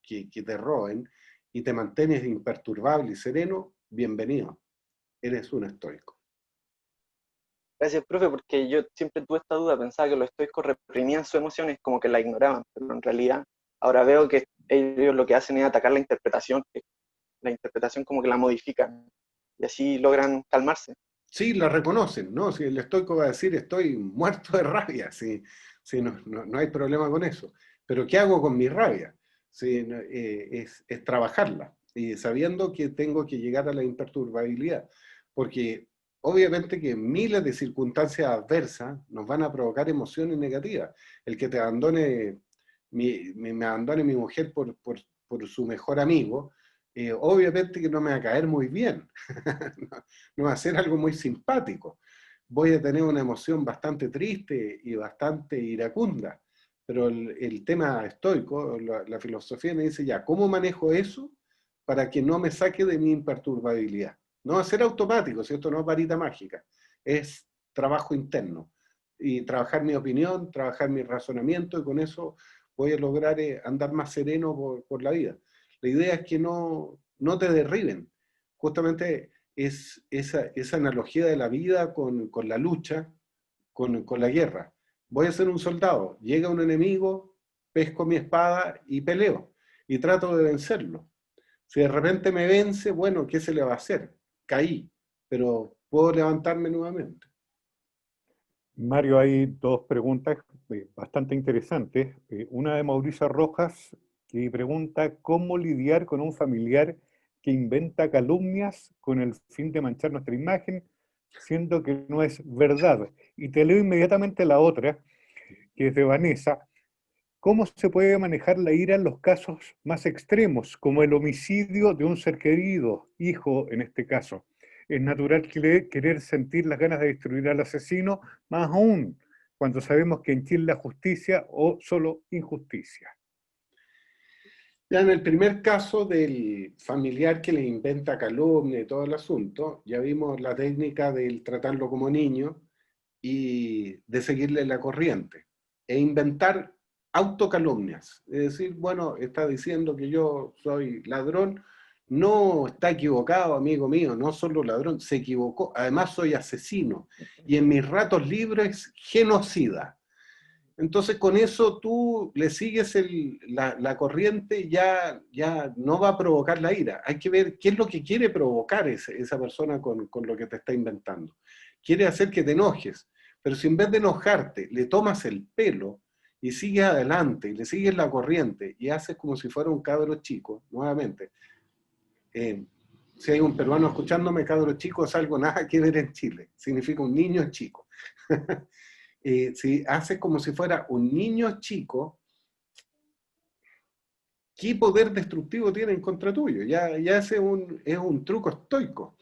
que te roben, y te mantienes imperturbable y sereno, bienvenido. Eres un estoico. Gracias, profe, porque yo siempre tuve esta duda, pensaba que los estoicos reprimían sus emociones, como que la ignoraban, pero en realidad ahora veo que ellos lo que hacen es atacar la interpretación como que la modifican, y así logran calmarse. Sí, la reconocen, ¿no? Si el estoico va a decir estoy muerto de rabia, si no hay problema con eso. Pero ¿qué hago con mi rabia? Es trabajarla, y sabiendo que tengo que llegar a la imperturbabilidad, porque obviamente que miles de circunstancias adversas nos van a provocar emociones negativas. El que te abandone, me abandone mi mujer por su mejor amigo, obviamente que no me va a caer muy bien, no va a ser algo muy simpático. Voy a tener una emoción bastante triste y bastante iracunda, pero el tema estoico, la filosofía me dice ya, ¿cómo manejo eso para que no me saque de mi imperturbabilidad? No va a ser automático, si esto no es varita mágica, es trabajo interno. Y trabajar mi opinión, trabajar mi razonamiento, y con eso voy a lograr andar más sereno por la vida. La idea es que no te derriben. Justamente es esa analogía de la vida con la lucha, con la guerra. Voy a ser un soldado, llega un enemigo, pesco mi espada y peleo, y trato de vencerlo. Si de repente me vence, bueno, ¿qué se le va a hacer? Caí, pero puedo levantarme nuevamente. Mario, hay dos preguntas bastante interesantes. Una de Mauricio Rojas, que pregunta cómo lidiar con un familiar que inventa calumnias con el fin de manchar nuestra imagen, siendo que no es verdad. Y te leo inmediatamente la otra, que es de Vanessa. ¿Cómo se puede manejar la ira en los casos más extremos, como el homicidio de un ser querido, hijo en este caso? Es natural querer sentir las ganas de destruir al asesino, más aún cuando sabemos que en Chile la justicia o solo injusticia. Ya en el primer caso del familiar que le inventa calumnia y todo el asunto, ya vimos la técnica del tratarlo como niño y de seguirle la corriente e inventar autocalumnias. Es decir, bueno, está diciendo que yo soy ladrón, no está equivocado, amigo mío, no solo ladrón, se equivocó, además soy asesino y en mis ratos libres genocida. Entonces con eso tú le sigues la corriente y ya no va a provocar la ira. Hay que ver qué es lo que quiere provocar esa persona con lo que te está inventando. Quiere hacer que te enojes, pero si en vez de enojarte le tomas el pelo y sigues adelante y le sigues la corriente y haces como si fuera un cabro chico, nuevamente, si hay un peruano escuchándome, cabro chico es algo nada que ver en Chile, significa un niño chico. Si haces como si fuera un niño chico, ¿qué poder destructivo tiene en contra tuyo? Ya ese es un truco estoico.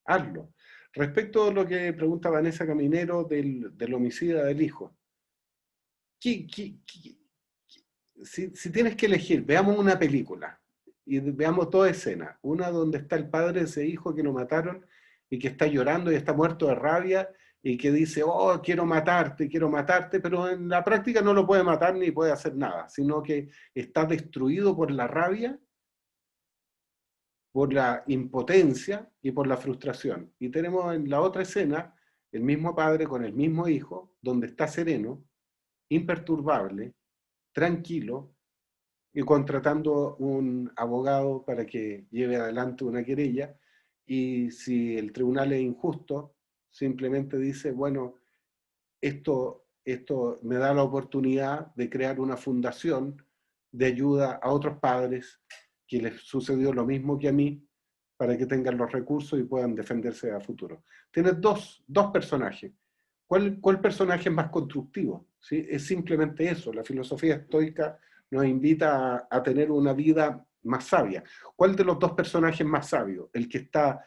Hazlo. Respecto a lo que pregunta Vanessa Caminero del homicida del hijo, si tienes que elegir, veamos una película y veamos dos escenas. Una donde está el padre de ese hijo que lo mataron y que está llorando y está muerto de rabia y que dice, oh, quiero matarte, pero en la práctica no lo puede matar ni puede hacer nada, sino que está destruido por la rabia, por la impotencia y por la frustración. Y tenemos en la otra escena el mismo padre con el mismo hijo, donde está sereno, imperturbable, tranquilo, y contratando un abogado para que lleve adelante una querella, y si el tribunal es injusto, simplemente dice, bueno, esto me da la oportunidad de crear una fundación de ayuda a otros padres que les sucedió lo mismo que a mí, para que tengan los recursos y puedan defenderse a futuro. Tienes dos personajes. ¿Cuál personaje es más constructivo? ¿Sí? Es simplemente eso. La filosofía estoica nos invita a tener una vida más sabia. ¿Cuál de los dos personajes más sabios? El que está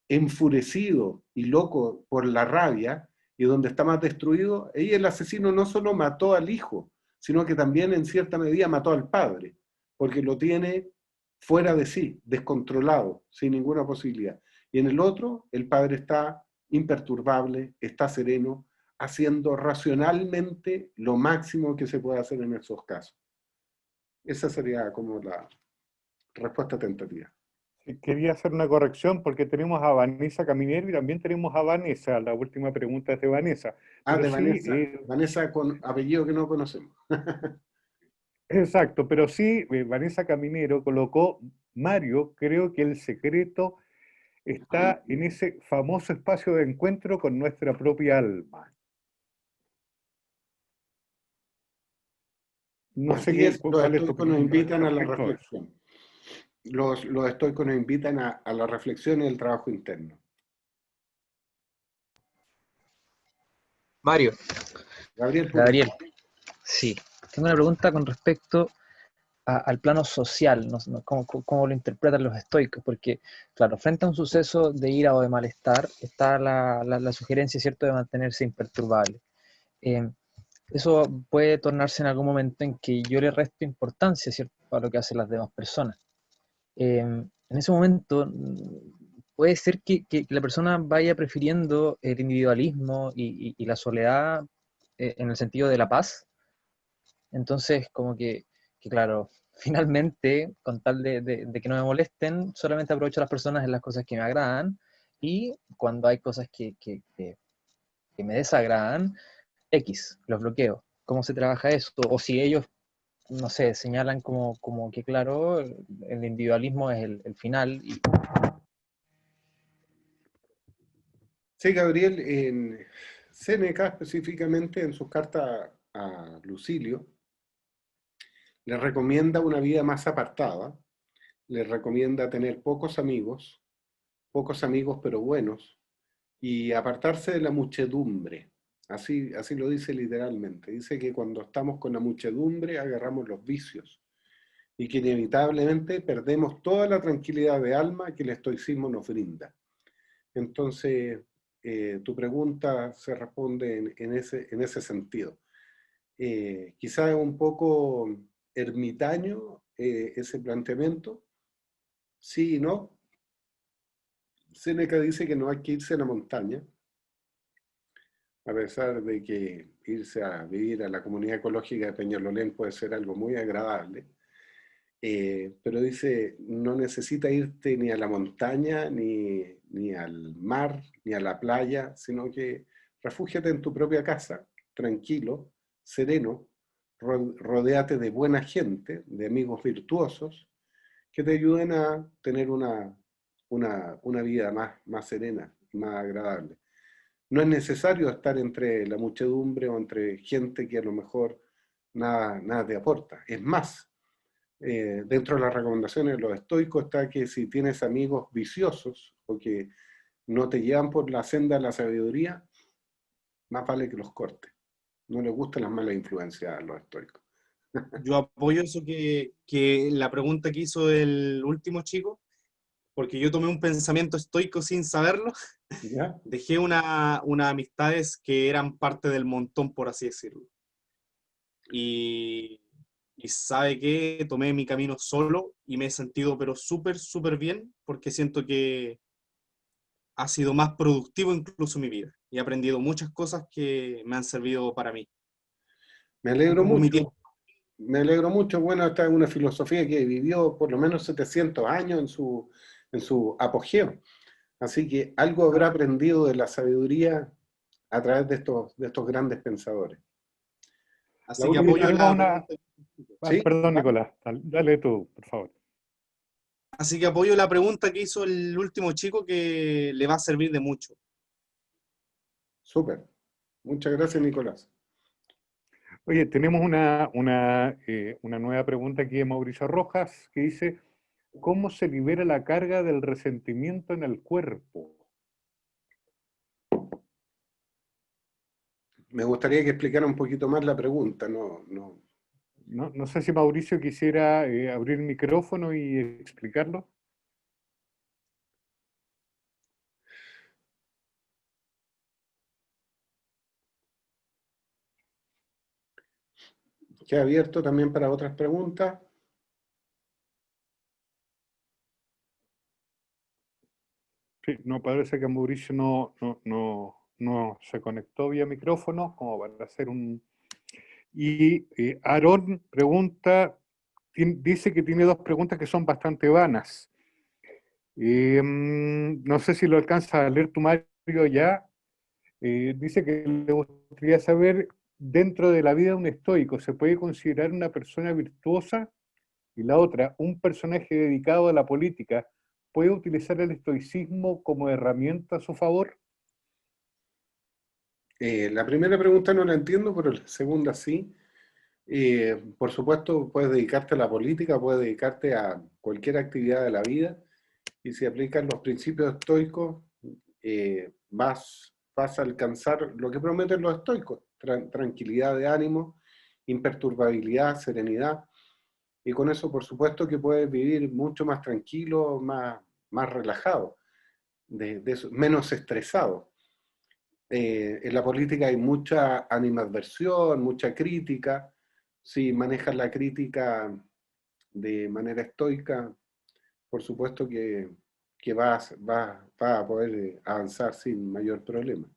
enfurecido y loco por la rabia y donde está más destruido. Ahí el asesino no solo mató al hijo, sino que también en cierta medida mató al padre, porque lo tiene fuera de sí, descontrolado, sin ninguna posibilidad. Y en el otro, el padre está imperturbable, está sereno, haciendo racionalmente lo máximo que se puede hacer en esos casos. Esa sería como la respuesta tentativa. Quería hacer una corrección porque tenemos a Vanessa Caminero y también tenemos a Vanessa. La última pregunta es de Vanessa. Ah, Pero de sí, Vanessa. Vanessa con apellido que no conocemos. exacto, pero sí, Vanessa Caminero colocó, Mario, creo que el secreto está en ese famoso espacio de encuentro con nuestra propia alma. No sé Así es, los cuál es tu estoicos nos opinión invitan a la respecto a eso. reflexión. Los estoicos nos invitan a la reflexión y el trabajo interno. Mario, Gabriel, Gabriel, sí. Tengo una pregunta con respecto al plano social, ¿cómo lo interpretan los estoicos? Porque, claro, frente a un suceso de ira o de malestar, está la sugerencia, ¿cierto?, de mantenerse imperturbable. Eh, Eso puede tornarse en algún momento en que yo le resto importancia, ¿cierto?, a lo que hacen las demás personas. En ese momento puede ser que la persona vaya prefiriendo el individualismo y la soledad en el sentido de la paz. Entonces, como que claro, finalmente, con tal de que no me molesten, solamente aprovecho a las personas en las cosas que me agradan y cuando hay cosas que me desagradan, X, los bloqueo. ¿Cómo se trabaja eso? O si ellos, no sé, señalan como que, claro, el individualismo es el final. sí, Gabriel, en Séneca específicamente en sus cartas a Lucilio, le recomienda una vida más apartada, le recomienda tener pocos amigos pero buenos, y apartarse de la muchedumbre. Así lo dice literalmente. Dice que cuando estamos con la muchedumbre agarramos los vicios y que inevitablemente perdemos toda la tranquilidad de alma que el estoicismo nos brinda. Entonces, tu pregunta se responde en ese sentido. Quizás es un poco ermitaño ese planteamiento, sí y no. Séneca dice que no hay que irse a la montaña, a pesar de que irse a vivir a la comunidad ecológica de Peñalolén puede ser algo muy agradable, pero dice, no necesita irte ni a la montaña, ni al mar, ni a la playa, sino que refúgiate en tu propia casa, tranquilo, sereno, rodéate de buena gente, de amigos virtuosos, que te ayuden a tener una vida más serena, más agradable. No es necesario estar entre la muchedumbre o entre gente que a lo mejor nada te aporta. Es más, dentro de las recomendaciones de los estoicos está que si tienes amigos viciosos o que no te llevan por la senda de la sabiduría, más vale que los cortes. No les gustan las malas influencias a los estoicos. Yo apoyo eso que la pregunta que hizo el último chico, porque yo tomé un pensamiento estoico sin saberlo. ¿Ya? Dejé unas amistades que eran parte del montón, por así decirlo. Y sabe que tomé mi camino solo y me he sentido pero súper bien, porque siento que ha sido más productivo incluso mi vida. Y he aprendido muchas cosas que me han servido para mí. Me alegro Ocupo mi mucho. tiempo. Me alegro mucho. Bueno, esta es una filosofía que vivió por lo menos 700 años en su apogeo. Así que algo habrá aprendido de la sabiduría a través de estos grandes pensadores. La Así que última, apoyo Tengo la una... pregunta. ¿sí? Perdón, Nicolás, dale tú, por favor. Así que apoyo la pregunta que hizo el último chico, que le va a servir de mucho. Súper. Muchas gracias, Nicolás. Oye, tenemos una nueva pregunta aquí de Mauricio Rojas que dice, ¿cómo se libera la carga del resentimiento en el cuerpo? Me gustaría que explicara un poquito más la pregunta. No sé si Mauricio quisiera abrir el micrófono y explicarlo. Queda abierto también para otras preguntas. Sí, no, parece que Mauricio no se conectó vía micrófono como para hacer un... Y Aarón pregunta, dice que tiene dos preguntas que son bastante vanas. No sé si lo alcanza a leer tu Mario ya. Dice que le gustaría saber, dentro de la vida de un estoico, ¿se puede considerar una persona virtuosa? Y la otra, ¿un personaje dedicado a la política puede utilizar el estoicismo como herramienta a su favor? La primera pregunta no la entiendo, pero la segunda sí. Por supuesto, puedes dedicarte a la política, puedes dedicarte a cualquier actividad de la vida, y si aplicas los principios estoicos, vas vas a alcanzar lo que prometen los estoicos, tranquilidad de ánimo, imperturbabilidad, serenidad, y con eso por supuesto que puedes vivir mucho más tranquilo, más relajado, de eso, menos estresado. En la política hay mucha animadversión, mucha crítica. Si manejas la crítica de manera estoica, por supuesto que vas a poder avanzar sin mayor problema.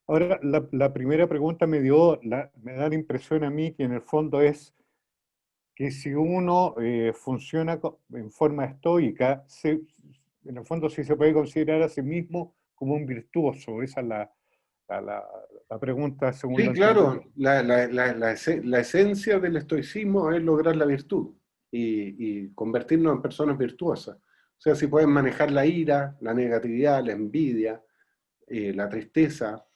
Ahora, la primera pregunta me da la impresión a mí que en el fondo es que si uno funciona en forma estoica, en el fondo sí se puede considerar a sí mismo como un virtuoso. Esa es la pregunta según Sí, lo entendí. claro, la esencia del estoicismo es lograr la virtud y convertirnos en personas virtuosas. O sea, si pueden manejar la ira, la negatividad, la envidia, la tristeza,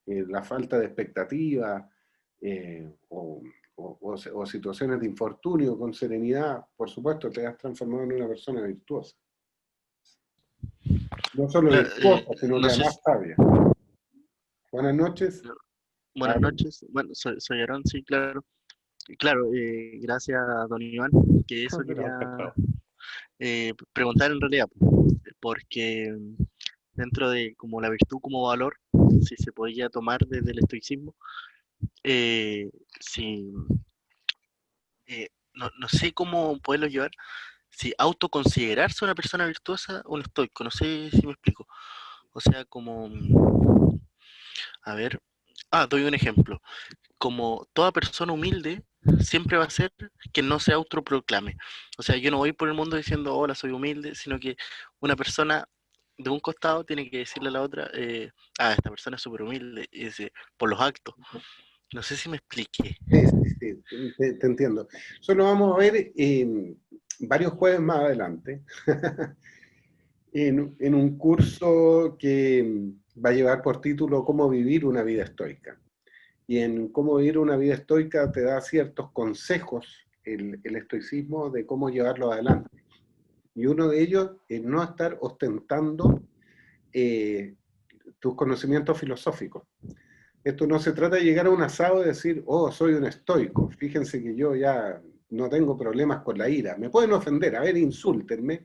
la falta de expectativa o situaciones de infortunio con serenidad, por supuesto te has transformado en una persona virtuosa. No solo virtuosa, sino que No sé además sabia. Buenas noches. buenas Aaron. noches. Bueno, soy Aaron, sí, claro. Claro, gracias, don Iván, que eso Pero quería encantado. preguntar en realidad, porque dentro de como la virtud como valor, si se podía tomar desde el estoicismo, si, no sé cómo poderlo llevar, si autoconsiderarse una persona virtuosa o un estoico, no sé si me explico. O sea, como, a ver, doy un ejemplo. Como toda persona humilde, siempre va a ser que no se autoproclame. O sea, yo no voy por el mundo diciendo, hola, soy humilde, sino que una persona de un costado tiene que decirle a la otra, esta persona es súper humilde, y dice, por los actos. No sé si me expliqué. Sí, te entiendo. Eso lo vamos a ver varios jueves más adelante, en un curso que va a llevar por título Cómo vivir una vida estoica. Y en Cómo vivir una vida estoica te da ciertos consejos el estoicismo de cómo llevarlo adelante. Y uno de ellos es no estar ostentando tus conocimientos filosóficos. Esto no se trata de llegar a un asado y decir, oh, soy un estoico, fíjense que yo ya no tengo problemas con la ira. Me pueden ofender, a ver, insúltenme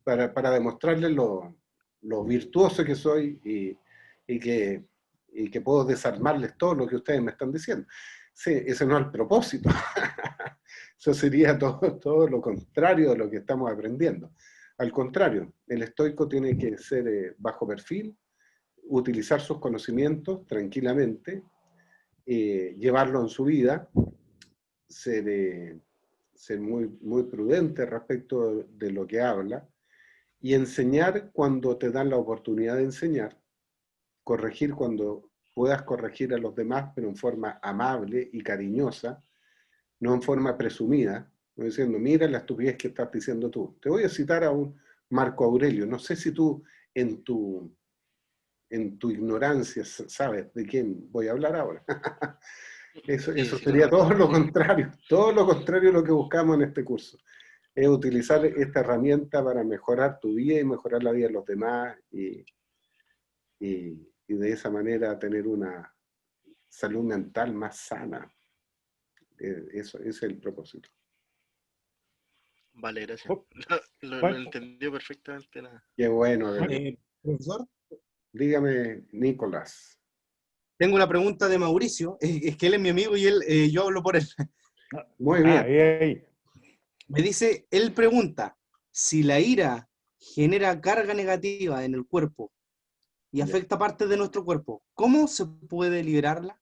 para demostrarles lo virtuoso que soy y que puedo desarmarles todo lo que ustedes me están diciendo. Sí, ese no es el propósito. Eso sería todo lo contrario de lo que estamos aprendiendo. Al contrario, el estoico tiene que ser bajo perfil, utilizar sus conocimientos tranquilamente, llevarlo en su vida, ser muy prudente respecto de lo que habla y enseñar cuando te dan la oportunidad de enseñar, corregir cuando puedas corregir a los demás, pero en forma amable y cariñosa, no en forma presumida, no diciendo, mira la estupidez que estás diciendo tú. Te voy a citar a un Marco Aurelio. No sé si tú en tu ignorancia sabes de quién voy a hablar ahora. Eso Sí, lo sería conozco. todo lo contrario a lo que buscamos en este curso. Es utilizar esta herramienta para mejorar tu vida y mejorar la vida de los demás y de esa manera tener una salud mental más sana. Eso es el propósito. Vale, gracias. Lo Bueno, entendió perfectamente. Qué bueno, Mario, Profesor, dígame, Nicolás. tengo una pregunta de Mauricio. Es que él es mi amigo y yo hablo por él. Muy bien. ahí. Me dice, él pregunta, si la ira genera carga negativa en el cuerpo y afecta partes de nuestro cuerpo, ¿cómo se puede liberarla?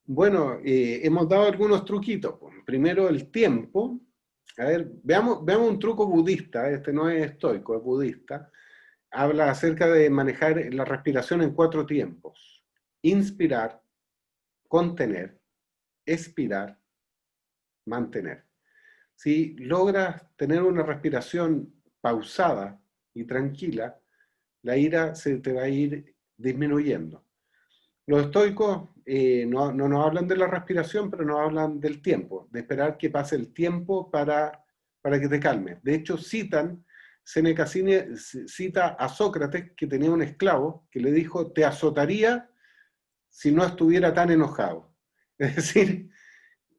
Bueno, hemos dado algunos truquitos. Primero el tiempo. A ver, veamos un truco budista. Este no es estoico, es budista. Habla acerca de manejar la respiración en 4 tiempos. Inspirar, contener, expirar, mantener. Si logras tener una respiración pausada y tranquila, la ira se te va a ir disminuyendo. Los estoicos no nos hablan de la respiración, pero nos hablan del tiempo, de esperar que pase el tiempo para que te calmes. De hecho, citan Séneca cita a Sócrates, que tenía un esclavo, que le dijo, te azotaría si no estuviera tan enojado. Es decir,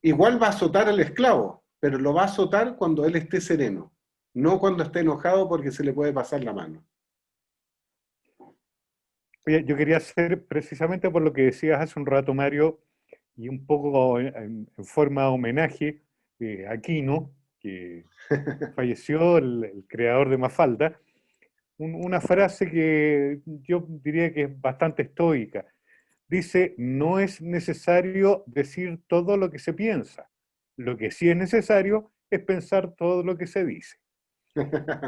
igual va a azotar al esclavo, pero lo va a azotar cuando él esté sereno, no cuando esté enojado porque se le puede pasar la mano. Oye, yo quería hacer, precisamente por lo que decías hace un rato, Mario, y un poco en forma de homenaje a Aquino, que falleció, el creador de Mafalda, una frase que yo diría que es bastante estoica. Dice, no es necesario decir todo lo que se piensa. Lo que sí es necesario es pensar todo lo que se dice.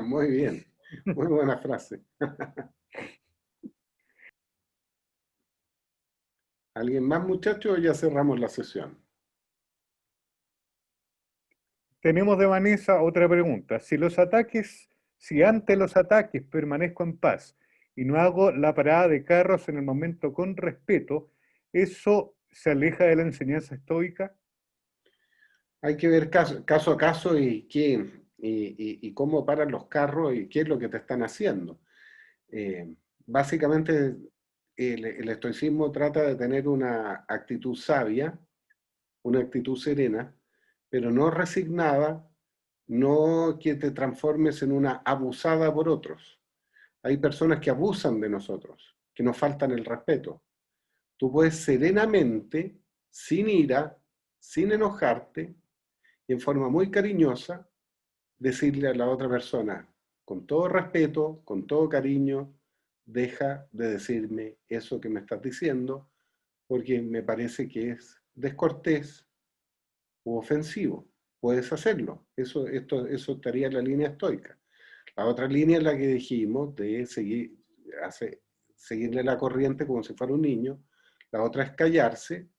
Muy bien, muy buena frase. ¿Alguien más, muchachos, o ya cerramos la sesión? Tenemos de Vanessa otra pregunta. Si ante los ataques permanezco en paz y no hago la parada de carros en el momento con respeto, ¿eso se aleja de la enseñanza estoica? Hay que ver caso a caso y cómo paran los carros y qué es lo que te están haciendo. Básicamente, el estoicismo trata de tener una actitud sabia, una actitud serena, pero no resignada, no que te transformes en una abusada por otros. Hay personas que abusan de nosotros, que nos faltan el respeto. Tú puedes serenamente, sin ira, sin enojarte, y en forma muy cariñosa, decirle a la otra persona, con todo respeto, con todo cariño, deja de decirme eso que me estás diciendo, porque me parece que es descortés u ofensivo. Puedes hacerlo. Eso estaría en la línea estoica. La otra línea es la que dijimos, de seguirle la corriente como si fuera un niño. La otra es callarse,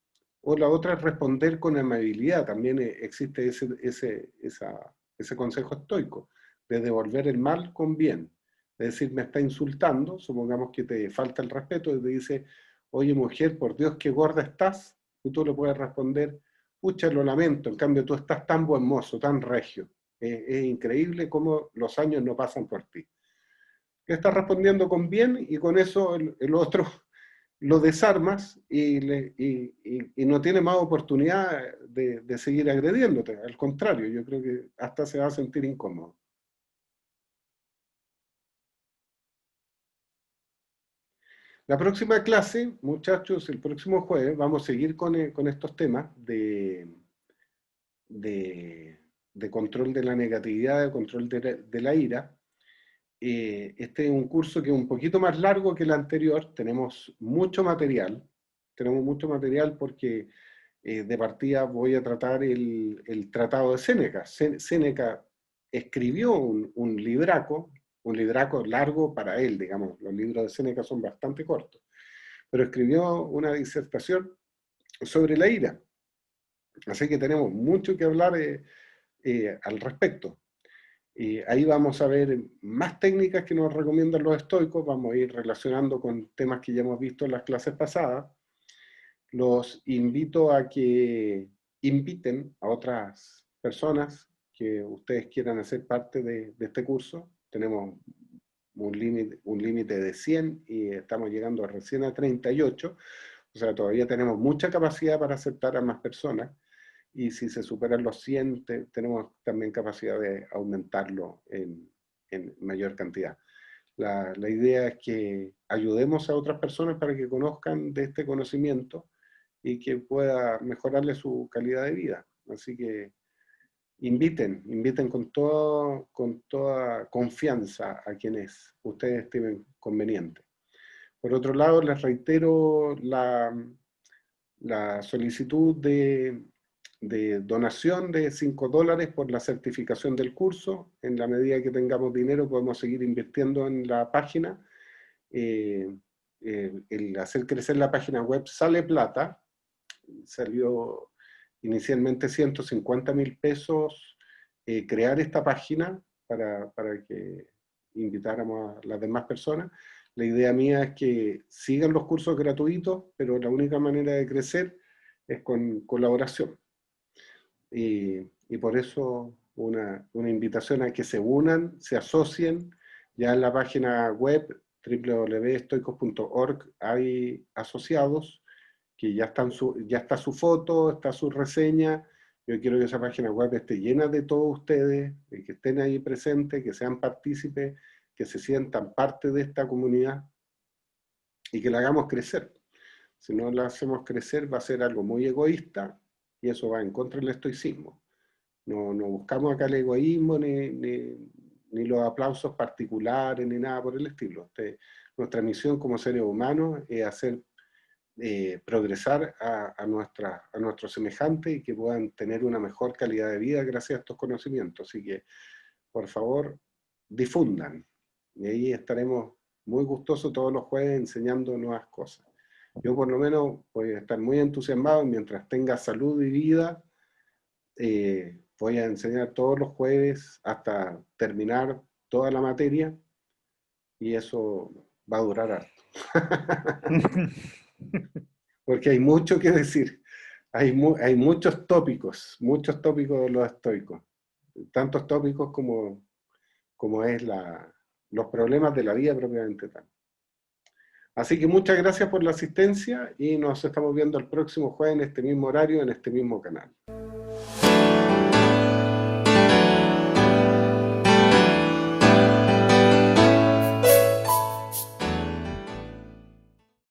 o la otra es responder con amabilidad. También existe ese consejo estoico, de devolver el mal con bien. Es decir, me está insultando, supongamos que te falta el respeto, y te dice, oye mujer, por Dios, qué gorda estás, y tú le puedes responder, pucha, lo lamento, en cambio tú estás tan buen mozo, tan regio. Es increíble cómo los años no pasan por ti. Estás respondiendo con bien y con eso el otro lo desarmas y no tiene más oportunidad de seguir agrediéndote. Al contrario, yo creo que hasta se va a sentir incómodo. La próxima clase, muchachos, el próximo jueves, vamos a seguir con estos temas de control de la negatividad, de control de la ira. Este es un curso que es un poquito más largo que el anterior. Tenemos mucho material porque de partida voy a tratar el tratado de Séneca. Séneca escribió un libraco largo para él, digamos. Los libros de Séneca son bastante cortos, pero escribió una disertación sobre la ira. Así que tenemos mucho que hablar al respecto. Ahí vamos a ver más técnicas que nos recomiendan los estoicos, vamos a ir relacionando con temas que ya hemos visto en las clases pasadas. Los invito a que inviten a otras personas que ustedes quieran hacer parte de este curso. Tenemos un límite de 100 y estamos llegando recién a 38, o sea, todavía tenemos mucha capacidad para aceptar a más personas. Y si se superan los 100, tenemos también capacidad de aumentarlo en mayor cantidad. La idea es que ayudemos a otras personas para que conozcan de este conocimiento y que pueda mejorarle su calidad de vida. Así que inviten con toda confianza a quienes ustedes estimen conveniente. Por otro lado, les reitero la solicitud de donación de $5 por la certificación del curso. En la medida que tengamos dinero podemos seguir invirtiendo en la página. El hacer crecer la página web sale plata. Salió inicialmente 150.000 pesos crear esta página para que invitáramos a las demás personas. La idea mía es que sigan los cursos gratuitos, pero la única manera de crecer es con colaboración. Y por eso una invitación a que se unan, se asocien. Ya en la página web www.estoicos.org hay asociados que ya está su foto, está su reseña. Yo quiero que esa página web esté llena de todos ustedes, de que estén ahí presentes, que sean partícipes, que se sientan parte de esta comunidad y que la hagamos crecer. Si no la hacemos crecer va a ser algo muy egoísta y eso va en contra del estoicismo. No buscamos acá el egoísmo ni los aplausos particulares ni nada por el estilo. Nuestra misión como seres humanos es hacer progresar a nuestros semejantes y que puedan tener una mejor calidad de vida gracias a estos conocimientos. Así que, por favor, difundan. Y ahí estaremos muy gustosos todos los jueves enseñando nuevas cosas. Yo por lo menos voy a estar muy entusiasmado mientras tenga salud y vida. Voy a enseñar todos los jueves hasta terminar toda la materia y eso va a durar harto. Porque hay mucho que decir. Hay muchos tópicos de los estoicos. Tantos tópicos como es los problemas de la vida propiamente tal. Así que muchas gracias por la asistencia y nos estamos viendo el próximo jueves en este mismo horario, en este mismo canal.